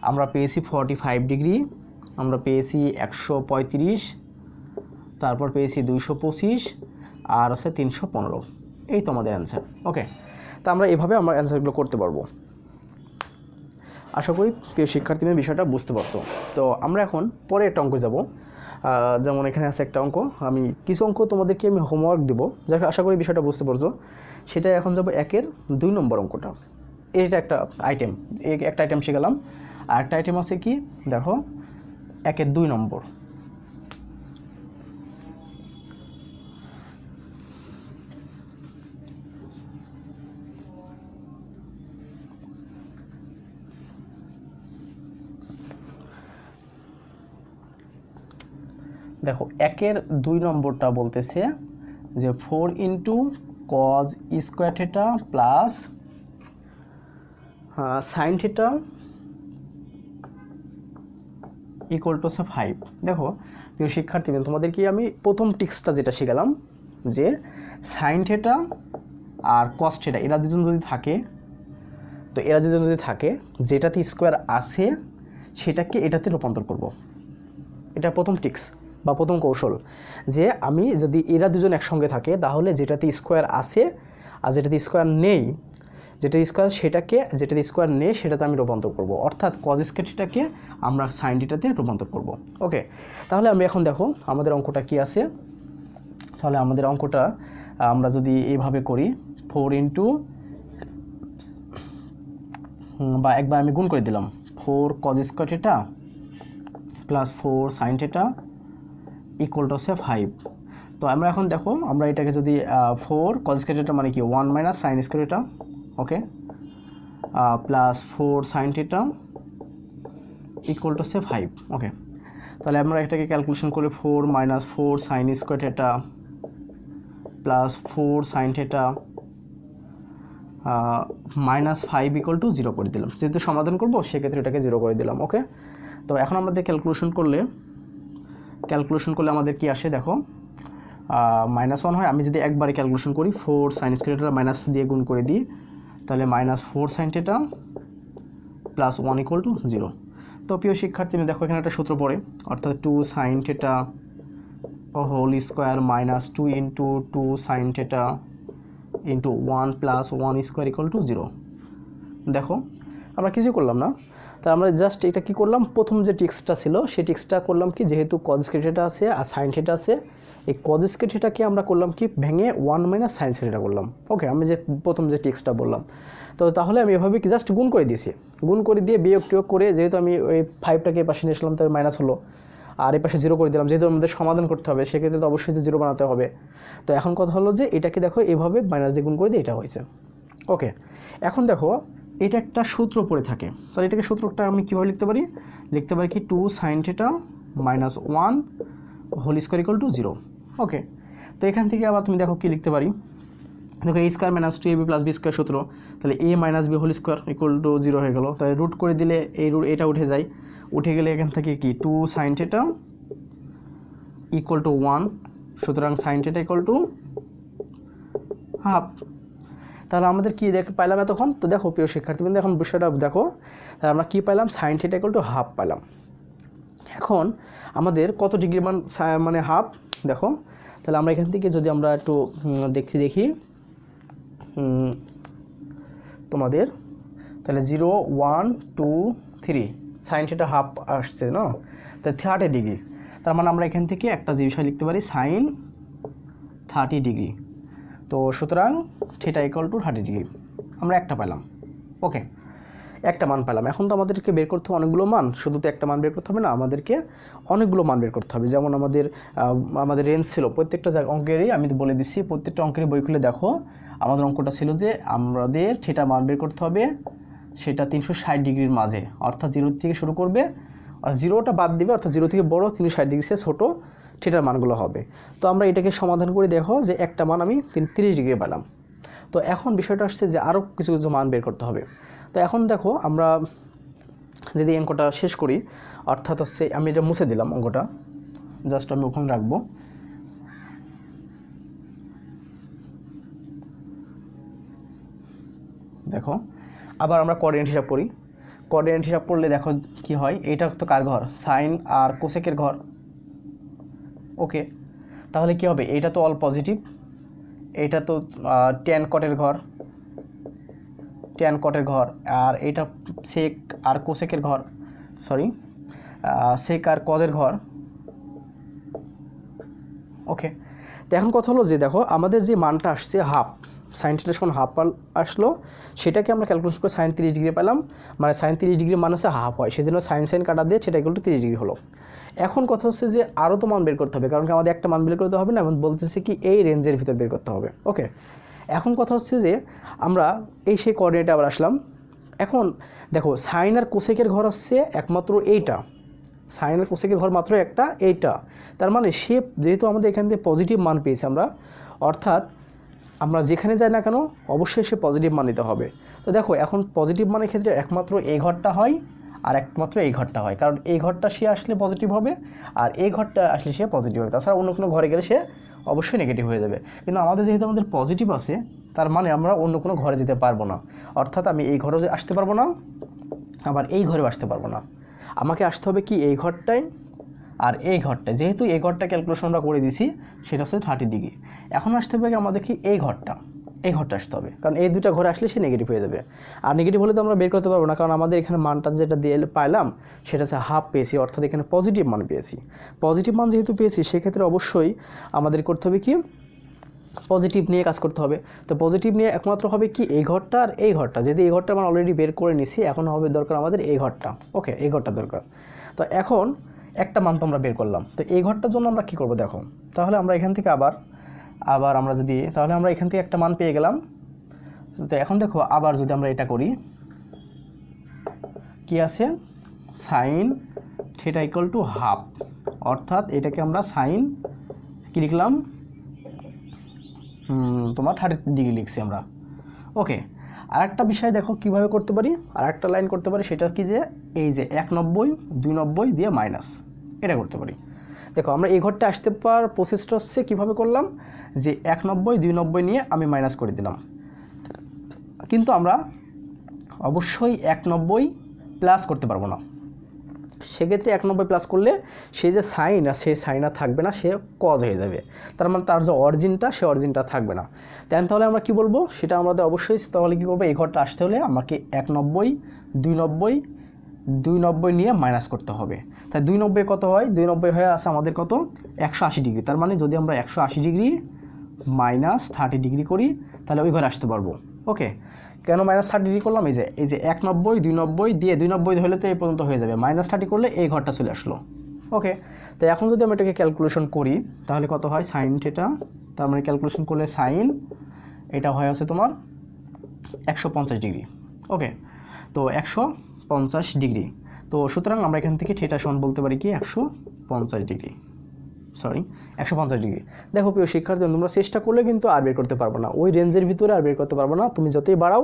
আমরা পেয়েছি 45 ডিগ্রি, আমরা পেয়েছি 135, তারপর পেয়েছি 225 আর আছে 315, এই তো আমাদের অ্যান্সার। ওকে, তা আমরা এভাবে আমরা অ্যান্সারগুলো করতে পারবো। আশা করি প্রিয় শিক্ষার্থীদের বিষয়টা বুঝতে পারছো। তো আমরা এখন পরে একটা অঙ্ক যাব, যেমন এখানে আছে একটা অঙ্ক, আমি কিছু অঙ্ক তোমাদেরকে আমি হোমওয়ার্ক দেবো, যা আশা করি বিষয়টা বুঝতে পারছো। সেটা এখন যাব 1-এর 2 নম্বর অঙ্কটা। এটা একটা আইটেম, একটা আইটেম শিখালাম, আর একটা আইটেম আছে কি দেখো 1-এর 2 নম্বর। দেখো 1-এর 2 নম্বরটা বলতেছে যে 4 into cos square theta plus sign theta equal two 5। দেখো প্রিয় শিক্ষার্থীবৃন্দ, তোমাদেরকে আমি প্রথম টিক্সটা যেটা শিখালাম যে সাইন থিটা আর কস থিটা এরা দুজন যদি থাকে, তো এরা দুজন যদি থাকে, যেটাতে স্কোয়ার আছে সেটাকে এটাতে রূপান্তর করব। এটা প্রথম টিক্স বা প্রথম কৌশল, যে আমি যদি এরা দুজন একসঙ্গে থাকে তাহলে যেটাতে স্কোয়ার আছে আর যেটাতে স্কোয়ার নেই, যেটা স্কোয়ার সেটাকে, যেটাতে স্কোয়ার নেই সেটাতে আমি রূপান্তর করব। অর্থাৎ কজ স্কোয়ার থিটাকে আমরা সাইন থিটাতে রূপান্তর করব। ওকে, তাহলে আমি এখন দেখো আমাদের অঙ্কটা কি আছে। তাহলে আমাদের অঙ্কটা আমরা যদি এইভাবে করি, 4 ইন্টু, বা একবার আমি গুণ করে দিলাম, 4 cos square theta plus 4 sign theta equal two 5। তো আমরা এখন দেখো আমরা এটাকে যদি 4 কজ স্কোয়ার থিটা মানে কি 1 মাইনাস সাইন স্কোয়ার থিটা, ওকে, plus 4 sign theta equal two 5। ওকে, তাহলে আমরা এটাকে ক্যালকুলেশন করে 4 minus 4 sine square theta plus 4 sign theta minus 5 equal to 0 করে দিলাম। যেহেতু সমাধান করবো সেক্ষেত্রে এটাকে 0 করে দিলাম। ওকে, তো এখন আমাদের ক্যালকুলেশন করলে আমাদের কি আসে দেখো, -1 হয়। আমি যদি একবারে ক্যালকুলেশন করি 4 সাইন স্কোয়ার থিটা মাইনাস দিয়ে গুণ করে দিই, তাহলে -4 sign theta plus 1 equal to 0। তো প্রিয় শিক্ষার্থী দেখো এখানে একটা সূত্র পড়ে, অর্থাৎ 2 sine theta whole square minus 2 into 2 sine theta into 1 plus 1 square equal to 0। দেখো আমরা কিছু করলাম না, তা আমরা জাস্ট এটা কি করলাম, প্রথম যে টিক্সটা ছিল সেই টিক্সটা করলাম কি, যেহেতু কজ স্কোয়ার থিটা আছে আর সাইন থিটা আছে, এই কজ স্কোয়ার থিটাকে আমরা করলাম কি ভেঙে 1 মাইনাস সাইন স্কোয়ার থিটা করলাম। ওকে, আমি যে প্রথম যে টিক্সটা বললাম, তো তাহলে আমি এভাবে কি জাস্ট গুণ করে দিয়েছি, গুণ করে দিয়ে বিয়োগ টিয়োগ করে, যেহেতু আমি ওই 5টাকে পাশে নিয়ে আসলাম তার মাইনাস হলো, আর এই পাশে 0 করে দিলাম। যেহেতু আমাদের সমাধান করতে হবে সেক্ষেত্রে তো অবশ্যই যে 0 বানাতে হবে। তো এখন কথা হলো যে এটাকে দেখো এভাবে মাইনাস দিয়ে গুণ করে দিয়ে এটা হয়েছে। ওকে, এখন দেখো এটা একটা সূত্র পড়ে থাকে, তাহলে এটাকে সূত্রটা আমি কীভাবে লিখতে পারি কি 2 sine theta minus 1 whole square equal to 0। Okay, তো এখান থেকে আবার তুমি দেখো কি লিখতে পারি, দেখো a square minus 2ab plus b square সূত্র, তাহলে a minus b whole square equal to 0 হয়ে গেল। তাহলে রুট করে দিলে এই রুট এটা উঠে যায়, উঠে গেলে এখান থেকে কি 2 সাইন থিটা ইকুয়াল টু 1, সুতরাং sign theta equal to half. তাহলে আমাদের কি পাইলাম এতক্ষণ, তো দেখো প্রিয় শিক্ষার্থীবৃন্দ এখন বিষয়টা দেখো, তাহলে আমরা কি পাইলাম, sign theta equal to half পাইলাম। এখন আমাদের কত ডিগ্রি মানে হাফ, দেখো তাহলে আমরা এখান থেকে যদি আমরা একটু দেখি তোমাদের, তাহলে 0 1 2 3 সাইন থিটা হাফ আসছে না, তাহলে 30 ডিগ্রি। তার মানে আমরা এখান থেকে একটা যে বিষয় লিখতে পারি সাইন 30 ডিগ্রি। তো সুতরাং থিটা ইকুয়াল টু 30 ডিগ্রি আমরা একটা পেলাম। ওকে, একটা মান পেলাম। এখন তো আমাদেরকে বের করতে হবে অনেকগুলো মান, শুধু তো একটা মান বের করতে হবে না, আমাদেরকে অনেকগুলো মান বের করতে হবে। যেমন আমাদের রেঞ্জ ছিল প্রত্যেকটা অঙ্কেরই, আমি বলে দিচ্ছি প্রত্যেকটা অঙ্কেরই বই খুলে দেখো, আমাদের অঙ্কটা ছিল যে আমাদের থিটা মান বের করতে হবে সেটা 360 ডিগ্রির মাঝে, অর্থাৎ 0 থেকে শুরু করবে আর 0টা বাদ দিবে, অর্থাৎ 0 থেকে বড় 360 ডিগ্রি সে ছোটো থিটার মানগুলো হবে। তো আমরা এটাকে সমাধান করে দেখো যে একটা মান আমি 30 ডিগ্রি পেলাম। তো এখন বিষয়টা আসছে যে আরও কিছু কিছু মান বের করতে হবে। তো এখন দেখো আমরা যদি অঙ্কটা শেষ করি, অর্থাৎ হচ্ছে আমি এটা মুছে দিলাম অঙ্কটা, জাস্ট আমি ওখানে রাখবো। দেখো আবার আমরা কোঅর্ডিনেট হিসাব করি। কোঅর্ডিনেট হিসাব করলে দেখো কি হয়, এইটা তো কার ঘর, সাইন আর কোসেকের ঘর। ওকে, তাহলে কি হবে, এইটা তো অল পজিটিভ, এইটা তো ট্যান কটের ঘর, ট্যান কটের ঘর, আর এইটা সেক আর কোসেকের ঘর, সরি সেক আর কজের ঘর। ওকে, তো এখন কথা হলো যে দেখো আমাদের যে মানটা আসছে হাফ, সাইন থিটা সমান হাফ আসলো, সেটাকে আমরা ক্যালকুলেশন করে সাইন 30 ডিগ্রি পেলাম, মানে সাইন 30 ডিগ্রি মান আছে হাফ হয়, সেজন্য সাইন সাইন কাটা দিয়ে সেটা ইকুয়াল টু 30 ডিগ্রি হলো। এখন কথা হচ্ছে যে আরও তো মান বের করতে হবে, কারণ কি আমাদের একটা মান বের করতে হবে না, এমন বলতেছে কি এই রেঞ্জের ভিতর বের করতে হবে। ওকে, এখন কথা হচ্ছে যে আমরা এই সেই কোঅর্ডিনেটে আবার আসলাম। এখন দেখো সাইন আর কোসেকের ঘর হচ্ছে একমাত্র এইটা, সাইন আর কোসেকের ঘর মাত্র একটা এইটা, তার মানে সে যেহেতু আমাদের এখান থেকে পজিটিভ মান পেয়েছি আমরা, অর্থাৎ আমরা যেখানে যাই না কেন অবশ্যই সে পজিটিভ মান নিতে হবে। তো দেখো এখন পজিটিভ মানের ক্ষেত্রে একমাত্র এই ঘরটা হয় আর একমাত্র এই ঘরটা হয়, কারণ এই ঘরটা সে আসলে পজিটিভ হবে আর এই ঘরটা আসলে সে পজিটিভ হবে, তাছাড়া অন্য কোনো ঘরে গেলে সে অবশ্যই নেগেটিভ হয়ে যাবে। কিন্তু আমাদের যেহেতু আমাদের পজিটিভ আছে, তার মানে আমরা অন্য কোনো ঘরে যেতে পারবো না, অর্থাৎ আমি এই ঘরেও আসতে পারবো না, আবার এই ঘরেও আসতে পারবো না, আমাকে আসতে হবে কি এই ঘরটায় আর এই ঘরটায়। যেহেতু এই ঘরটা ক্যালকুলেশন আমরা করে দিছি, সেটা হচ্ছে 30 ডিগ্রি। এখন আসতে হবে কি আমাদের কি এই ঘরটা, এই ঘরটা আসতে হবে, কারণ এই দুটা ঘরে আসলে সে নেগেটিভ হয়ে যাবে। আর নেগেটিভ হলে তো আমরা বের করতে পারবো না, কারণ আমাদের এখানে মানটা যেটা দিয়ে পাইলাম সেটা হচ্ছে হাফ পেয়েছি, অর্থাৎ এখানে পজিটিভ মান পেয়েছি। পজিটিভ মান যেহেতু পেয়েছি সেক্ষেত্রে অবশ্যই আমাদের করতে হবে কি পজিটিভ নিয়ে কাজ করতে হবে। তো পজিটিভ নিয়ে একমাত্র হবে কি এই ঘরটা আর এই ঘরটা, যদি এই ঘরটা আমরা অলরেডি বের করে নিছি, এখন হবে দরকার আমাদের এই ঘরটা। ওকে, এই ঘরটা দরকার। তো এখন একটা মান তো আমরা বের করলাম, তো এই ঘরটার জন্য আমরা কী করবো দেখো, তাহলে আমরা এখান থেকে আবার আমরা যদি, তাহলে আমরা এখান থেকে একটা মান পেয়ে গেলাম। তো এখন দেখো আবার যদি আমরা এটা করি, কি আছে, sign theta equal to half, অর্থাৎ এটাকে আমরা সাইন কী লিখলাম, তোমার 30 ডিগ্রি লিখছি আমরা। ওকে, আর একটা বিষয় দেখো কীভাবে করতে পারি, আর একটা লাইন করতে পারি, সেটা কি যে এই যে 190 290 দিয়ে মাইনাস, এটা করতে পারি। দেখো আমরা এই ঘরটা আসতে পারার প্রসেসটা হচ্ছে কীভাবে করলাম, যে 190 290 নিয়ে আমি মাইনাস করে দিলাম, কিন্তু আমরা অবশ্যই 190 প্লাস করতে পারবো না। সেক্ষেত্রে 190 প্লাস করলে সে যে সাইন আর সে সাইন আর থাকবে না, সে কজ হয়ে যাবে, তার মানে তার যে অরিজিনটা সে অরিজিনটা থাকবে না। তাহলে আমরা কি বলবো, সেটা আমাদের অবশ্যই তাহলে কী করবো, এই ঘরটা আসতে হলে আমাকে 190 290 নিয়ে মাইনাস করতে হবে। তাই 290 কত হয়, 290 হয়ে আসে আমাদের কত 180 ডিগ্রি, তার মানে যদি আমরা 180 ডিগ্রি মাইনাস 30 ডিগ্রি করি তাহলে ওই ঘরে আসতে পারবো। ওকে, কেন মাইনাস 30 ডিগ্রি করলাম, এই যে 190 290 দিয়ে 290 হলে তো এই পর্যন্ত হয়ে যাবে, মাইনাস 30 করলে এই ঘরটা চলে আসলো। ওকে, তো এখন যদি আমরা এটাকে ক্যালকুলেশন করি তাহলে কত হয়, সাইন থিটা, তার মানে ক্যালকুলেশন করলে সাইন এটা হয় আছে তোমার 150 ডিগ্রি। ওকে, তো 150 ডিগ্রি, তো সুতরাং আমরা এখান থেকে থিটা সমান বলতে পারি কি 150 ডিগ্রি, সরি 150 ডিগ্রি। দেখো প্রিয় শিক্ষার্থী, তোমরা চেষ্টা করলে কিন্তু আর বের করতে পারবো না, ওই রেঞ্জের ভিতরে আর বের করতে পারবো না। তুমি যতই বাড়াও,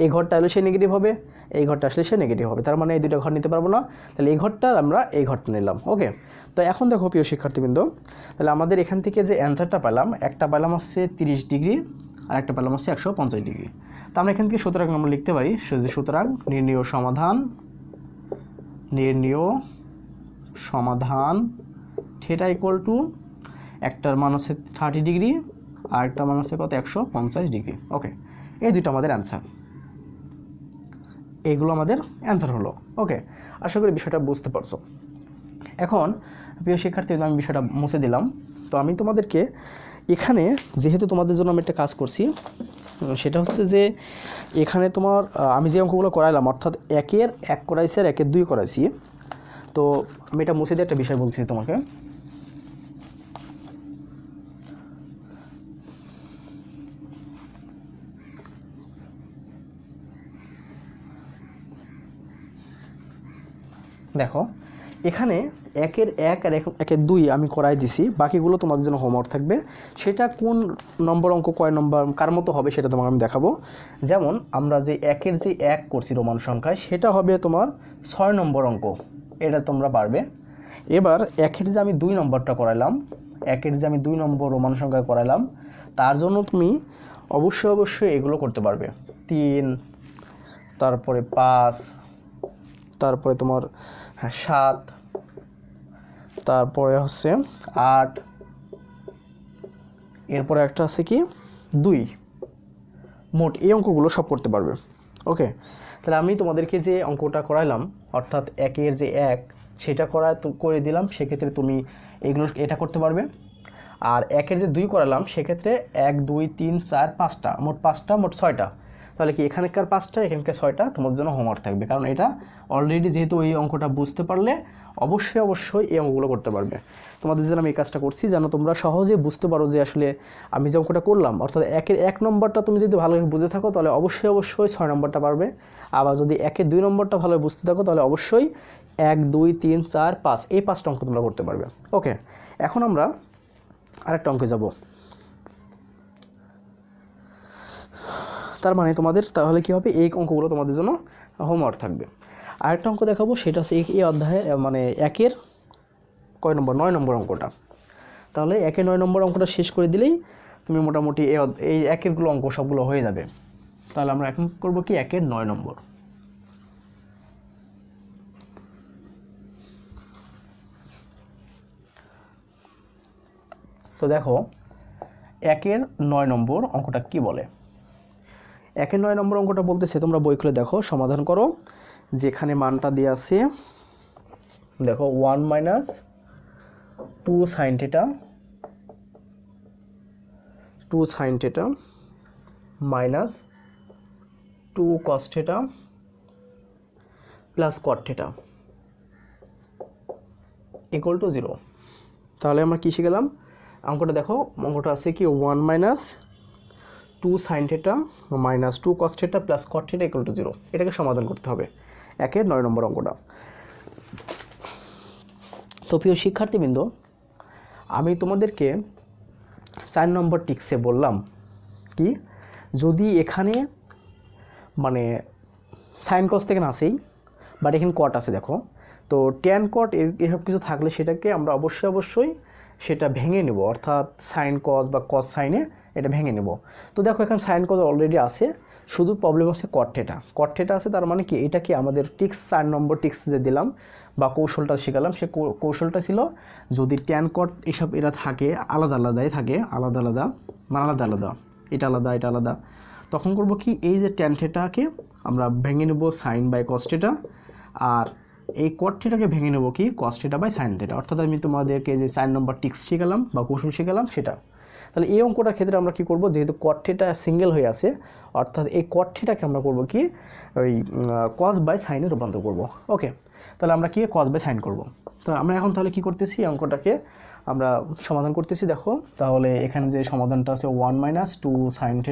এই ঘরটা এলে সে নেগেটিভ হবে, এই ঘরটা আসলে সে নেগেটিভ হবে, তার মানে এই দুটো ঘর নিতে পারবো না, তাহলে এই ঘরটা আমরা এই ঘরটা নিলাম। ওকে, তো এখন দেখো প্রিয় শিক্ষার্থীবৃন্দ, তাহলে আমাদের এখান থেকে যে অ্যান্সারটা পেলাম, একটা পেলাম হচ্ছে 30 ডিগ্রি আর একটা পেলাম হচ্ছে 150 ডিগ্রি। তো আমরা এখান থেকে সুতরাং আমরা লিখতে পারি, সুতরাং নির্ণেয় সমাধান থিটা ইকুয়াল টু একটার মান হচ্ছে 30 ডিগ্রি আর একটার মান হচ্ছে কত 150 ডিগ্রি। ওকে, এই দুটো আমাদের অ্যান্সার, এইগুলো আমাদের অ্যান্সার হলো। ওকে, আশা করি বিষয়টা বুঝতে পারছো। এখন প্রিয় শিক্ষার্থী, আমি বিষয়টা মুছে দিলাম। তো আমি তোমাদেরকে এখানে যেহেতু তোমাদের জন্য আমি একটা কাজ করছি, সেটা হচ্ছে যে এখানে তোমার আমি যে অঙ্কগুলো করাইলাম, অর্থাৎ 1-এর 1 করাইছি আর 1-এর 2 করাইছি, তো আমি এটা মুছে দিয়ে একটা বিষয় বলছি তোমাকে। দেখো এখানে একের 1 আর একের 2 আমি করাই দিছি, বাকিগুলো তোমাদের জন্য হোমওয়ার্ক থাকবে। সেটা কোন নম্বর অঙ্ক কয় নম্বর কার মতো হবে সেটা তোমাকে আমি দেখাবো। যেমন আমরা যে একের যে 1 করছি রোমান সংখ্যায়, সেটা হবে তোমার 6 নম্বর অঙ্ক, এটা তোমরা পারবে। এবার একের যে আমি 2 নম্বরটা করাইলাম, একের যে আমি 2 নম্বর রোমান সংখ্যায় করাইলাম, তার জন্য তুমি অবশ্যই এগুলো করতে পারবে। 3, তারপরে 5, তারপরে তোমার 7, তারপরে হচ্ছে 8, এরপরে একটা আছে কি 2, মোট এই অঙ্কগুলো সব করতে পারবে। ওকে, তাহলে আমি তোমাদেরকে যে অঙ্কটা করাইলাম, অর্থাৎ একের যে 1 সেটা করে দিলাম, সেক্ষেত্রে তুমি এটা করতে পারবে। আর একের যে 2 করালাম, সেক্ষেত্রে 1, 2, 3, 4, 5টা, মোট 5টা, মোট 6টা। তাহলে কি এখানকার 5টা, এখানকার 6টা তোমাদের জন্য হোমওয়ার্ক থাকবে, কারণ এটা অলরেডি যেহেতু এই অঙ্কটা বুঝতে পারলে অবশ্যই এই অঙ্কগুলো করতে পারবে। তোমাদের জন্য আমি এই কাজটা করছি যেন তোমরা সহজে বুঝতে পারো যে আসলে আমি যে অঙ্কটা করলাম, অর্থাৎ একের 1 নম্বরটা তুমি যদি ভালোভাবে বুঝে থাকো তাহলে অবশ্যই 6 নম্বরটা পারবে। আবার যদি একের 2 নম্বরটা ভালোভাবে বুঝতে থাকো তাহলে অবশ্যই 1, 2, 3, 4, 5 এই 5টা অঙ্ক তোমরা করতে পারবে। ওকে, এখন আমরা আরেকটা অঙ্কে যাব। তার মানে তোমাদের তাহলে কি হবে, এই অঙ্কগুলো তোমাদের জন্য হোমওয়ার্ক থাকবে। আরেকটা অঙ্ক দেখাবো, সেটা হচ্ছে এই অধ্যায়ে মানে একের কয় নম্বর 9 নম্বর অঙ্কটা। তাহলে একের 9 নম্বর অঙ্কটা শেষ করে দিলেই তুমি মোটামুটি এই একেরগুলো অঙ্ক সবগুলো হয়ে যাবে। তাহলে আমরা এখন করব কি একের 9 নম্বর। তো দেখো একের 9 নম্বর অঙ্কটা কি বলে। একের 9 নম্বর অঙ্কটা বলতেছে, তোমরা বই খুলে দেখো, সমাধান করো। যেখানে মানটা দেওয়া আছে দেখো 1 - 2 sin θ, 2 sin θ minus 2 cos θ plus cot θ equal to 0। তাহলে আমরা কি শিখলাম, অঙ্কটা দেখো, অঙ্কটা আছে কি 1 - 2 sin θ minus 2 cos θ plus cot θ equal to 0। এটাকে সমাধান করতে হবে একের 9 নম্বর অঙ্কটা। তো প্রিয় শিক্ষার্থীবৃন্দ, আমি তোমাদেরকে 4 নম্বর টিক্সে বললাম কি, যদি এখানে মানে সাইন কস থেকে আসেই, বাট এখানে কট আছে দেখো, তো ট্যান কট এসব কিছু থাকলে সেটাকে আমরা অবশ্যই সেটা ভেঙে নেব, অর্থাৎ সাইন কস বা কস সাইনে এটা ভেঙে নেব। তো দেখো এখানে সাইন কস অলরেডি আছে, শুধু প্রবলেম আছে কট থিটা আছে। তার মানে কি, এটা কি আমাদের টিক্স 4 নম্বর টিক্স যে দিলাম বা কৌশলটা শেখালাম, সে কৌশলটা ছিল যদি ট্যান কট এসব এরা থাকে আলাদাই থাকে, আলাদা এটা আলাদা, তখন করব কি, এই যে ট্যান থিটাকে আমরা ভেঙে নেব সাইন বাই কস থিটা, আর এই কট থিটাকে ভেঙে নেব কি cos theta by sine theta. অর্থাৎ আমি তোমাদেরকে যে 4 নম্বর টিক্স শেখালাম বা কৌশল শেখালাম সেটা। তাহলে এই অঙ্কটার ক্ষেত্রে আমরা কি করব, যেহেতু কট থিটা সিঙ্গেল হয়ে আছে, অর্থাৎ এই কট থিটাকে আমরা করব কি ওই কস বাই সাইনে রূপান্তর করব। ওকে, তাহলে আমরা কি কস বাই সাইন করব। তো আমরা এখন তাহলে কি করতেছি, অঙ্কটাকে আমরা সমাধান করতেছি। দেখো তাহলে এখানে যে সমাধানটা আছে 1 - 2 sin θ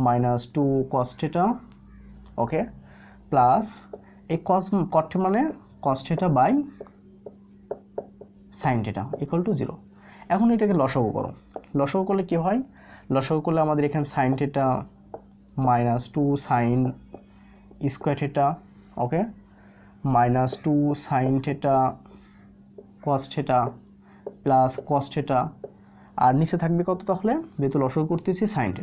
minus 2 cos θ, okay, plus এই কট মানে cos θ by sin θ equal to 0। এখন এটাকে লসাগু করো, লসাগু করলে কি হয়, লসাগু করলে আমাদের এখানে sin θ minus 2 sin square θ, okay, minus 2 sin θ cos θ plus cos θ, আর নিচে থাকবে কত, তাহলে যেহেতু লসাগু করতেছি sin θ,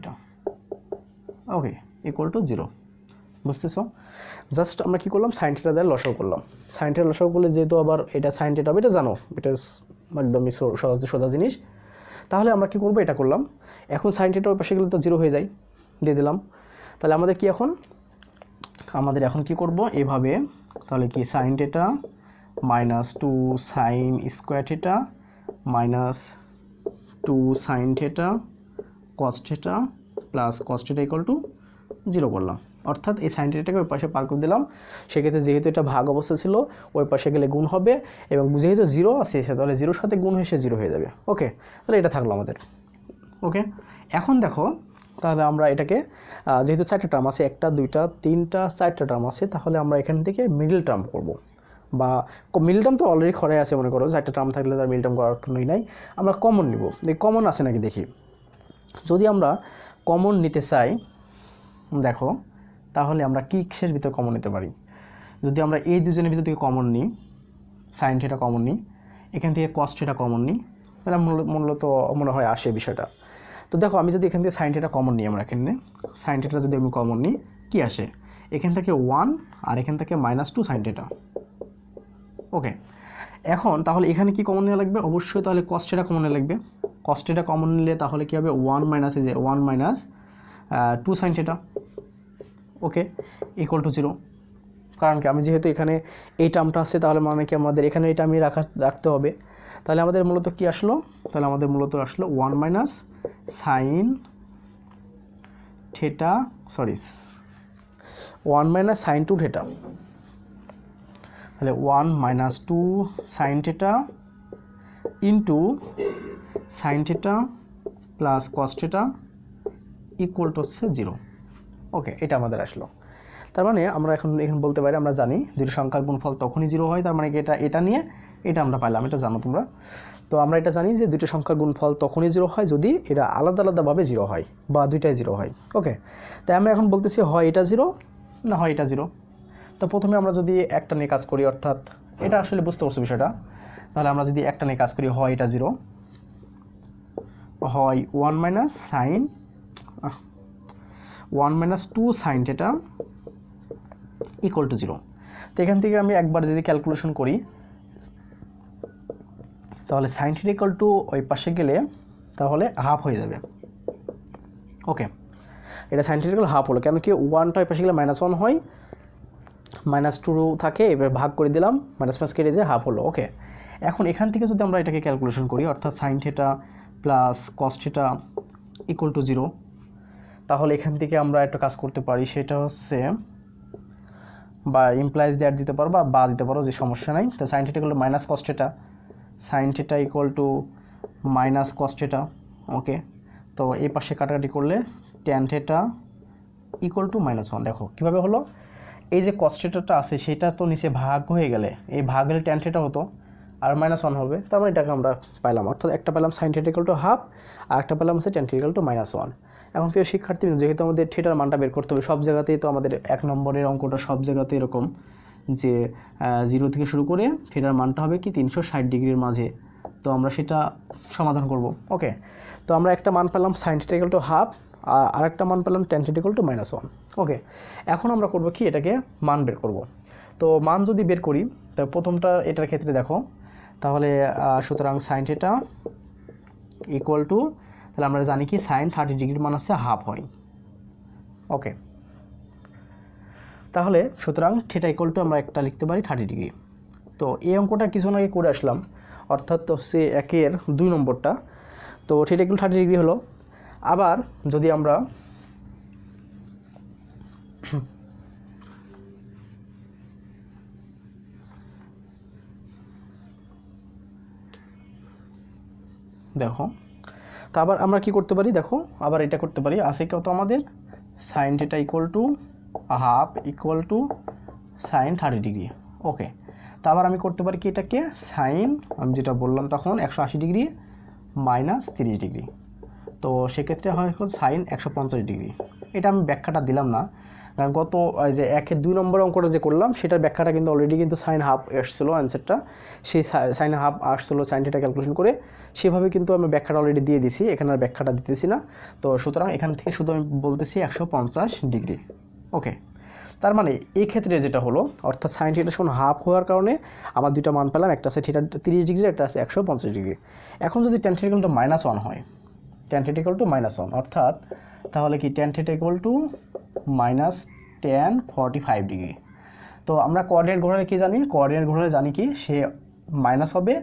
ওকে, ইকুয়াল টু 0। বুঝতেছো, জাস্ট আমরা কি করলাম, সাইন থিটা দিয়ে লসাগু করলাম। সাইন থিটা লসাগু করলে যেহেতু আবার এটা সাইন থিটা হবে, এটা জানো, এটা একদমই সোজা জিনিস। তাহলে আমরা কি করব, এটা করলাম। এখন সাইন থিটা ওই পাশে গেলে তো 0 হয়ে যায়, দিয়ে দিলাম। তাহলে আমাদের এখন কি করব, এভাবে, তাহলে কি sign theta minus 2 sine square theta minus 2 sine theta cos theta plus cos theta equal to 0 করলাম। অর্থাৎ এই সাইন থিটাকে ওই পাশে পার করে দিলাম। সেক্ষেত্রে যেহেতু এটা ভাগ অবস্থা ছিল, ওই পাশে গেলে গুণ হবে, এবং যেহেতু 0 আছে তাহলে 0-র সাথে গুণ হয়ে 0 হয়ে যাবে। ওকে, তাহলে এটা থাকলো আমাদের। ওকে, এখন দেখো তাহলে আমরা এটাকে যেহেতু 4টা টার্ম আছে, 1টা 2টা 3টা 4টা টার্ম আছে, তাহলে আমরা এখান থেকে মিডল টার্ম করব। বা মিডল টার্ম তো অলরেডি খরাই আছে, মনে করো যে একটা টার্ম থাকলে তার মিডল টার্ম করার কোনোই নাই। আমরা কমন নিব, কমন আছে নাকি দেখি। যদি আমরা কমন নিতে চাই দেখো, তাহলে আমরা কিসের ভিতর কমন নিতে পারি। যদি আমরা এই দুজনের ভিতর থেকে কমন নিই, সাইন থিটা কমন নিই, এখান থেকে কস থিটা কমন নিই, তাহলে মূলত মনে হয় আসে বিষয়টা। তো দেখো আমি যদি এখান থেকে সাইন থিটা কমন নিই, আমরা এখানে সাইন থিটা যদি আমি কমন নিই কী আসে, এখান থেকে 1 আর এখান থেকে -2 সাইন থিটা। ওকে, এখন তাহলে এখানে কি কমন নেওয়া লাগবে, অবশ্যই তাহলে কস থিটা কমন নেওয়া লাগবে। কস থিটা কমন নিলে তাহলে কী হবে, 1 - 2 sine theta, okay, equal to 0। কারণ কি, আমি যেহেতু এখানে এই টার্মটা আছে, তাহলে মানে কি আমাদের এখানে এটা আমি রাখতে হবে। তাহলে আমাদের মূলত কি আসলো, তাহলে আমাদের মূলত আসলো 1 - sine theta, sorry 1 - sine 2 theta. তাহলে 1 - 2 sine theta into sine theta plus cos theta equal to হচ্ছে 0। ওকে, এটা আমাদের আসলো। তার মানে আমরা এখন বলতে পারি, আমরা জানি দুটো সংখ্যার গুণফল তখনই 0 হয়, তার মানে এটা নিয়ে এটা আমরা পাইলাম, এটা জানো তোমরা। তো আমরা এটা জানি যে দুটো সংখ্যার গুণফল তখনই 0 হয় যদি এটা আলাদা আলাদাভাবে 0 হয় বা দুইটাই 0 হয়। ওকে, তাই আমরা এখন বলতেছি হয় এটা 0 না হয় এটা 0। তো প্রথমে আমরা যদি একটা নিয়ে কাজ করি, অর্থাৎ এটা আসলে বুঝতে পারছো বিষয়টা, তাহলে আমরা যদি একটা নিয়ে কাজ করি, হয় এটা 0, হয় 1 - 2 সাইন থিটা ইকুয়াল টু 0। তো এখান থেকে আমি একবার যদি ক্যালকুলেশন করি, তাহলে সাইন থিটা ইকুয়াল টু ওই পাশে গেলে তাহলে হাফ হয়ে যাবে। ওকে, এটা সাইন থিটা ইকুয়াল হাফ হলো, কেন কি 1টা ওই পাশে গেলে -1 হয়, -2 থাকে, এবার ভাগ করে দিলাম, মাইনাস কেটে যে হাফ হলো। ওকে, এখন এখান থেকে যদি আমরা এটাকে ক্যালকুলেশন করি, অর্থাৎ sign theta plus cos theta equal to 0, তাহলে এখান থেকে আমরা একটা কাজ করতে পারি, সেটা হচ্ছে বা ইমপ্লাইজ দ্যাট দিতে পারো বা দিতে পারো, যে সমস্যা নাই। তো sine theta equal to minus cos theta, sine theta equal to minus cos theta. Okay, তো এই পাশে কাটাকাটি করলে ট্যান থিটা ইকুয়াল টু -1। দেখো কীভাবে হলো, এই যে কস থিটাটা আছে সেটা তো নিচে ভাগ হয়ে গেলে, এই ভাগ হলে ট্যান থিটা হতো আর -1 হবে, তার মানে এটাকে আমরা পাইলাম, অর্থাৎ একটা পেলাম sine theta equal to half আর একটা পেলাম হচ্ছে ট্যান থিটা ইকুয়াল টু -1। এখন প্রিয় শিক্ষার্থী, যেহেতু আমাদের থিটার মানটা বের করতে হবে, সব জায়গাতেই তো আমাদের 1 নম্বরের অঙ্কটা সব জায়গাতে এরকম যে 0 থেকে শুরু করে থিটার মানটা হবে কি 360 ডিগ্রির মাঝে। তো আমরা সেটা সমাধান করব। ওকে, তো আমরা একটা মান পেলাম sine theta equal to half, আর একটা মান পেলাম tan theta equal to -1। Okay, এখন আমরা করব কি, এটাকে মান বের করব। তো মান যদি বের করি, তো প্রথমটা এটার ক্ষেত্রে দেখো, তাহলে সুতরাং সাইন থিটা ইকুয়াল টু, তাহলে আমরা জানি কি সাইন 30 ডিগ্রির মান হচ্ছে হাফ হয়। ওকে, তাহলে সুতরাং থিটা ইকুয়াল টু আমরা একটা লিখতে পারি 30 ডিগ্রি। তো এই অঙ্কটা কিছুক্ষণ আগে করে আসলাম, অর্থাৎ তো সে 1-এর 2 নম্বরটা। তো থিটা ইকুয়াল 30 ডিগ্রি হলো। আবার যদি আমরা দেখো, তো আবার আমরা কি করতে পারি, দেখো আবার এটা করতে পারি, আছে কত আমাদের sine theta equal to half equal to sine 30 degree. Okay, তো আবার আমি করতে পারি কি, এটাকে সাইন, আমি যেটা বললাম তখন 180 ডিগ্রি মাইনাস 30 ডিগ্রি। তো সেক্ষেত্রে হয় সাইন 150 ডিগ্রি। এটা আমি ব্যাখ্যাটা দিলাম না, কারণ গত যে 1-এর 2 নম্বর অঙ্কটা যে করলাম সেটার ব্যাখ্যাটা কিন্তু অলরেডি কিন্তু সাইন হাফ আসছিলো অ্যান্সারটা, সেই সাইন হাফ আসছিলো সাইন থিটা ক্যালকুলেশন করে, সেভাবে কিন্তু আমি ব্যাখ্যাটা অলরেডি দিয়ে দিছি, এখানে আর ব্যাখ্যাটা দিতেছি না। তো সুতরাং এখান থেকে শুধু আমি বলতেছি 150 ডিগ্রি। ওকে, তার মানে এই ক্ষেত্রে যেটা হলো, অর্থাৎ সাইন থিটা সমান হাফ হওয়ার কারণে আমার দুইটা মান পেলাম, একটা আছে থিটা 30 ডিগ্রি, একটা আছে 150 ডিগ্রি। এখন যদি ট্যান থিটা ইকুয়াল টু -1 হয়, ট্যান থিটা ইকুয়াল টু -1, অর্থাৎ তাহলে কি tan theta equal to -tan 45 degree. তো আমরা কোঅর্ডিনেট ঘোরালে কি জানি, কোঅর্ডিনেট ঘোরালে জানি কি, সে মাইনাস হবে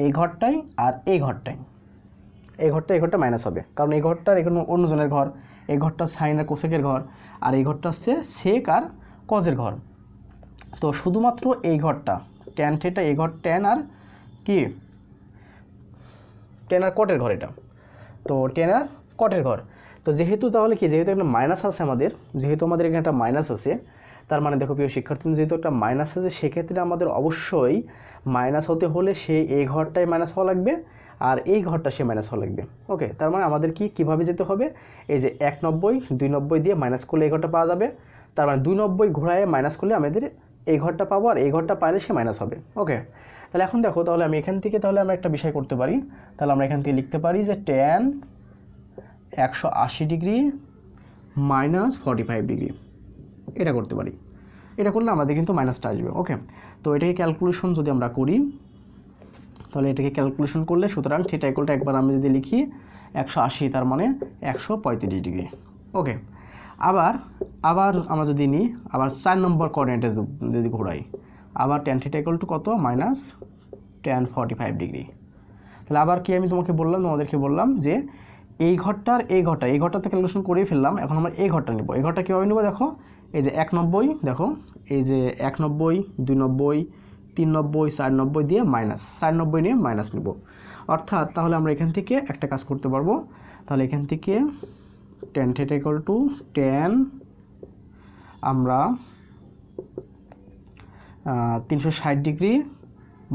এই ঘরটাই আর এই ঘরটাই, এই ঘরটা মাইনাস হবে, কারণ এই ঘরটার এখানে অন্যজনের ঘর, এই ঘরটা সাইন আর কোসেকের ঘর, আর এই ঘরটা হচ্ছে সেক আর কজের ঘর। তো শুধুমাত্র এই ঘরটা ট্যান থিটা, এই ঘর ট্যান আর কি, ট্যান আর কটের ঘর, এটা তো ট্যান আর কটের ঘর। তো যেহেতু তাহলে কি, যেহেতু একটা মাইনাস আছে আমাদের, যেহেতু আমাদের এখানে একটা মাইনাস আছে, তার মানে দেখো প্রিয় শিক্ষার্থী, যেহেতু একটা মাইনাস আছে সেক্ষেত্রে আমাদের অবশ্যই মাইনাস হতে হলে সেই এই ঘরটাই মাইনাস হওয়া লাগবে আর এই ঘরটা সে মাইনাস হওয়া লাগবে। ওকে, তার মানে আমাদের কীভাবে যেতে হবে, এই যে 190 290 দিয়ে মাইনাস করলে এই ঘরটা পাওয়া যাবে, তার মানে 290 ঘোরায় মাইনাস করলে আমাদের এই ঘরটা পাবো আর এই ঘরটা পাইলে সে মাইনাস হবে। ওকে, তাহলে এখন দেখো, তাহলে আমি এখান থেকে তাহলে আমরা একটা বিষয় করতে পারি, তাহলে আমরা এখান থেকে লিখতে পারি যে tan 180 ডিগ্রি মাইনাস 45 ডিগ্রি, এটা করতে পারি। এটা করলে আমাদের কিন্তু মাইনাসটা আসবে। ওকে, তো এটাকে ক্যালকুলেশন যদি আমরা করি তাহলে এটাকে ক্যালকুলেশন করলে, সুতরাং থিটা ইকুয়াল টু একবার আমি যদি লিখি 180, তার মানে 135 ডিগ্রি। ওকে, আবার আমরা যদি নিই আবার 4 নম্বর কোঅর্ডিনেটে যদি ঘোরাই, আবার tan থিটা ইকুয়াল টু কত, মাইনাস tan 45 ডিগ্রি। তাহলে আবার কি আমি তোমাদেরকে বললাম যে এই ঘরটাতে ক্যালকুলেশন করেই ফেললাম, এখন আমরা এই ঘরটা নেব। এই ঘরটা কীভাবে নেব, দেখো এই যে 190, দেখো এই যে 190 290 390 490 দিয়ে মাইনাস 490 নিয়ে মাইনাস নেব। অর্থাৎ তাহলে আমরা এখান থেকে একটা কাজ করতে পারবো, তাহলে এখান থেকে tan theta equal to tan আমরা 360 ডিগ্রি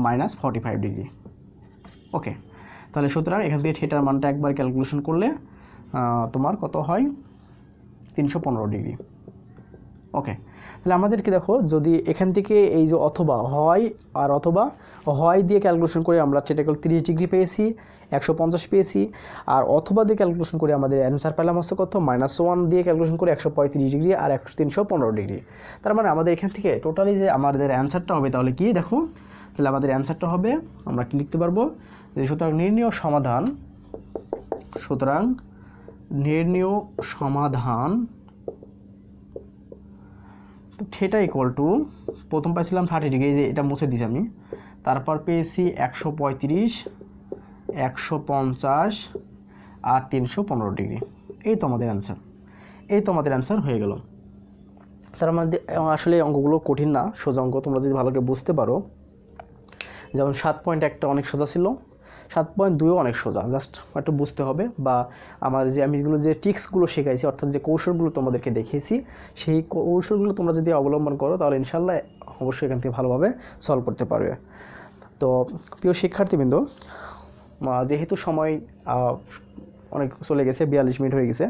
মাইনাস 45 ডিগ্রি। ওকে, তাহলে সুতরাং এখান থেকে থিটার মানটা একবার ক্যালকুলেশন করলে তোমার কত হয়, 315 ডিগ্রি। ওকে, তাহলে আমাদেরকে দেখো, যদি এখান থেকে এই যে অথবা হয় দিয়ে ক্যালকুলেশন করে আমরা থিটা ইকুয়াল 30 ডিগ্রি পেয়েছি, 150 পেয়েছি, আর অথবা দিয়ে ক্যালকুলেশন করে আমাদের অ্যান্সার পেলাম হচ্ছে কত, -1 দিয়ে ক্যালকুলেশন করে 135 ডিগ্রি আর 315 ডিগ্রি। তার মানে আমাদের এখান থেকে টোটালি যে আমাদের অ্যান্সারটা হবে, তাহলে কি দেখো, তাহলে আমাদের অ্যান্সারটা হবে, আমরা কি লিখতে পারবো যে সুতরাং নির্ণীয় সমাধান থিটা ইকুয়াল টু, প্রথম পাইছিলাম 30 ডিগ্রি, যে এটা মুছে দিয়েছি আমি, তারপর পেয়েছি 135 150 আর 315 ডিগ্রি। এই তো আমাদের অ্যান্সার হয়ে গেল। তার মধ্যে আসলে অঙ্কগুলো কঠিন না, সোজা অঙ্ক, তোমরা যদি ভালো করে বুঝতে পারো। যেমন 7.1টা অনেক সোজা ছিল, 7.2ও অনেক সোজা, জাস্ট একটু বুঝতে হবে। বা আমি যেগুলো যে ট্রিক্সগুলো শেখাইছি, অর্থাৎ যে কৌশলগুলো তোমাদেরকে দেখিয়েছি, সেই কৌশলগুলো তোমরা যদি অবলম্বন করো তাহলে ইনশাল্লাহ অবশ্যই এখান থেকে ভালোভাবে সলভ করতে পারবে। তো প্রিয় শিক্ষার্থীবৃন্দ, যেহেতু সময় অনেক চলে গেছে, 42 মিনিট হয়ে গেছে,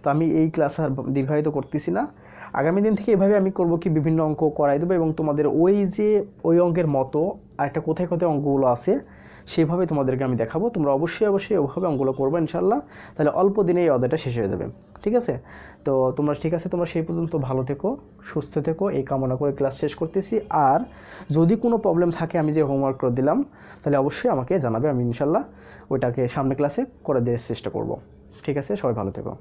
তো আমি এই ক্লাস আর দীর্ঘায়িত করতেছি না। আগামী দিন থেকে এভাবে আমি করব কি, বিভিন্ন অঙ্ক করাই দেবো এবং তোমাদের ওই অঙ্কের মতো আরেকটা কোথায় অঙ্কগুলো আছে সেভাবে তোমাদেরকে আমি দেখাবো। তোমরা অবশ্যই ওইভাবে অঙ্কগুলো করবে ইনশাল্লাহ, তাহলে অল্প দিনে এই অধ্যায়টা শেষ হয়ে যাবে। ঠিক আছে, তো তোমরা সেই পর্যন্ত ভালো থেকো, সুস্থ থেকো, এই কামনা করে ক্লাস শেষ করতেছি। আর যদি কোনো প্রবলেম থাকে, আমি যে হোমওয়ার্ক করে দিলাম, তাহলে অবশ্যই আমাকে জানাবে, আমি ইনশাল্লাহ ওইটাকে সামনে ক্লাসে করে দেওয়ার চেষ্টা করব। ঠিক আছে, সবাই ভালো থেকো।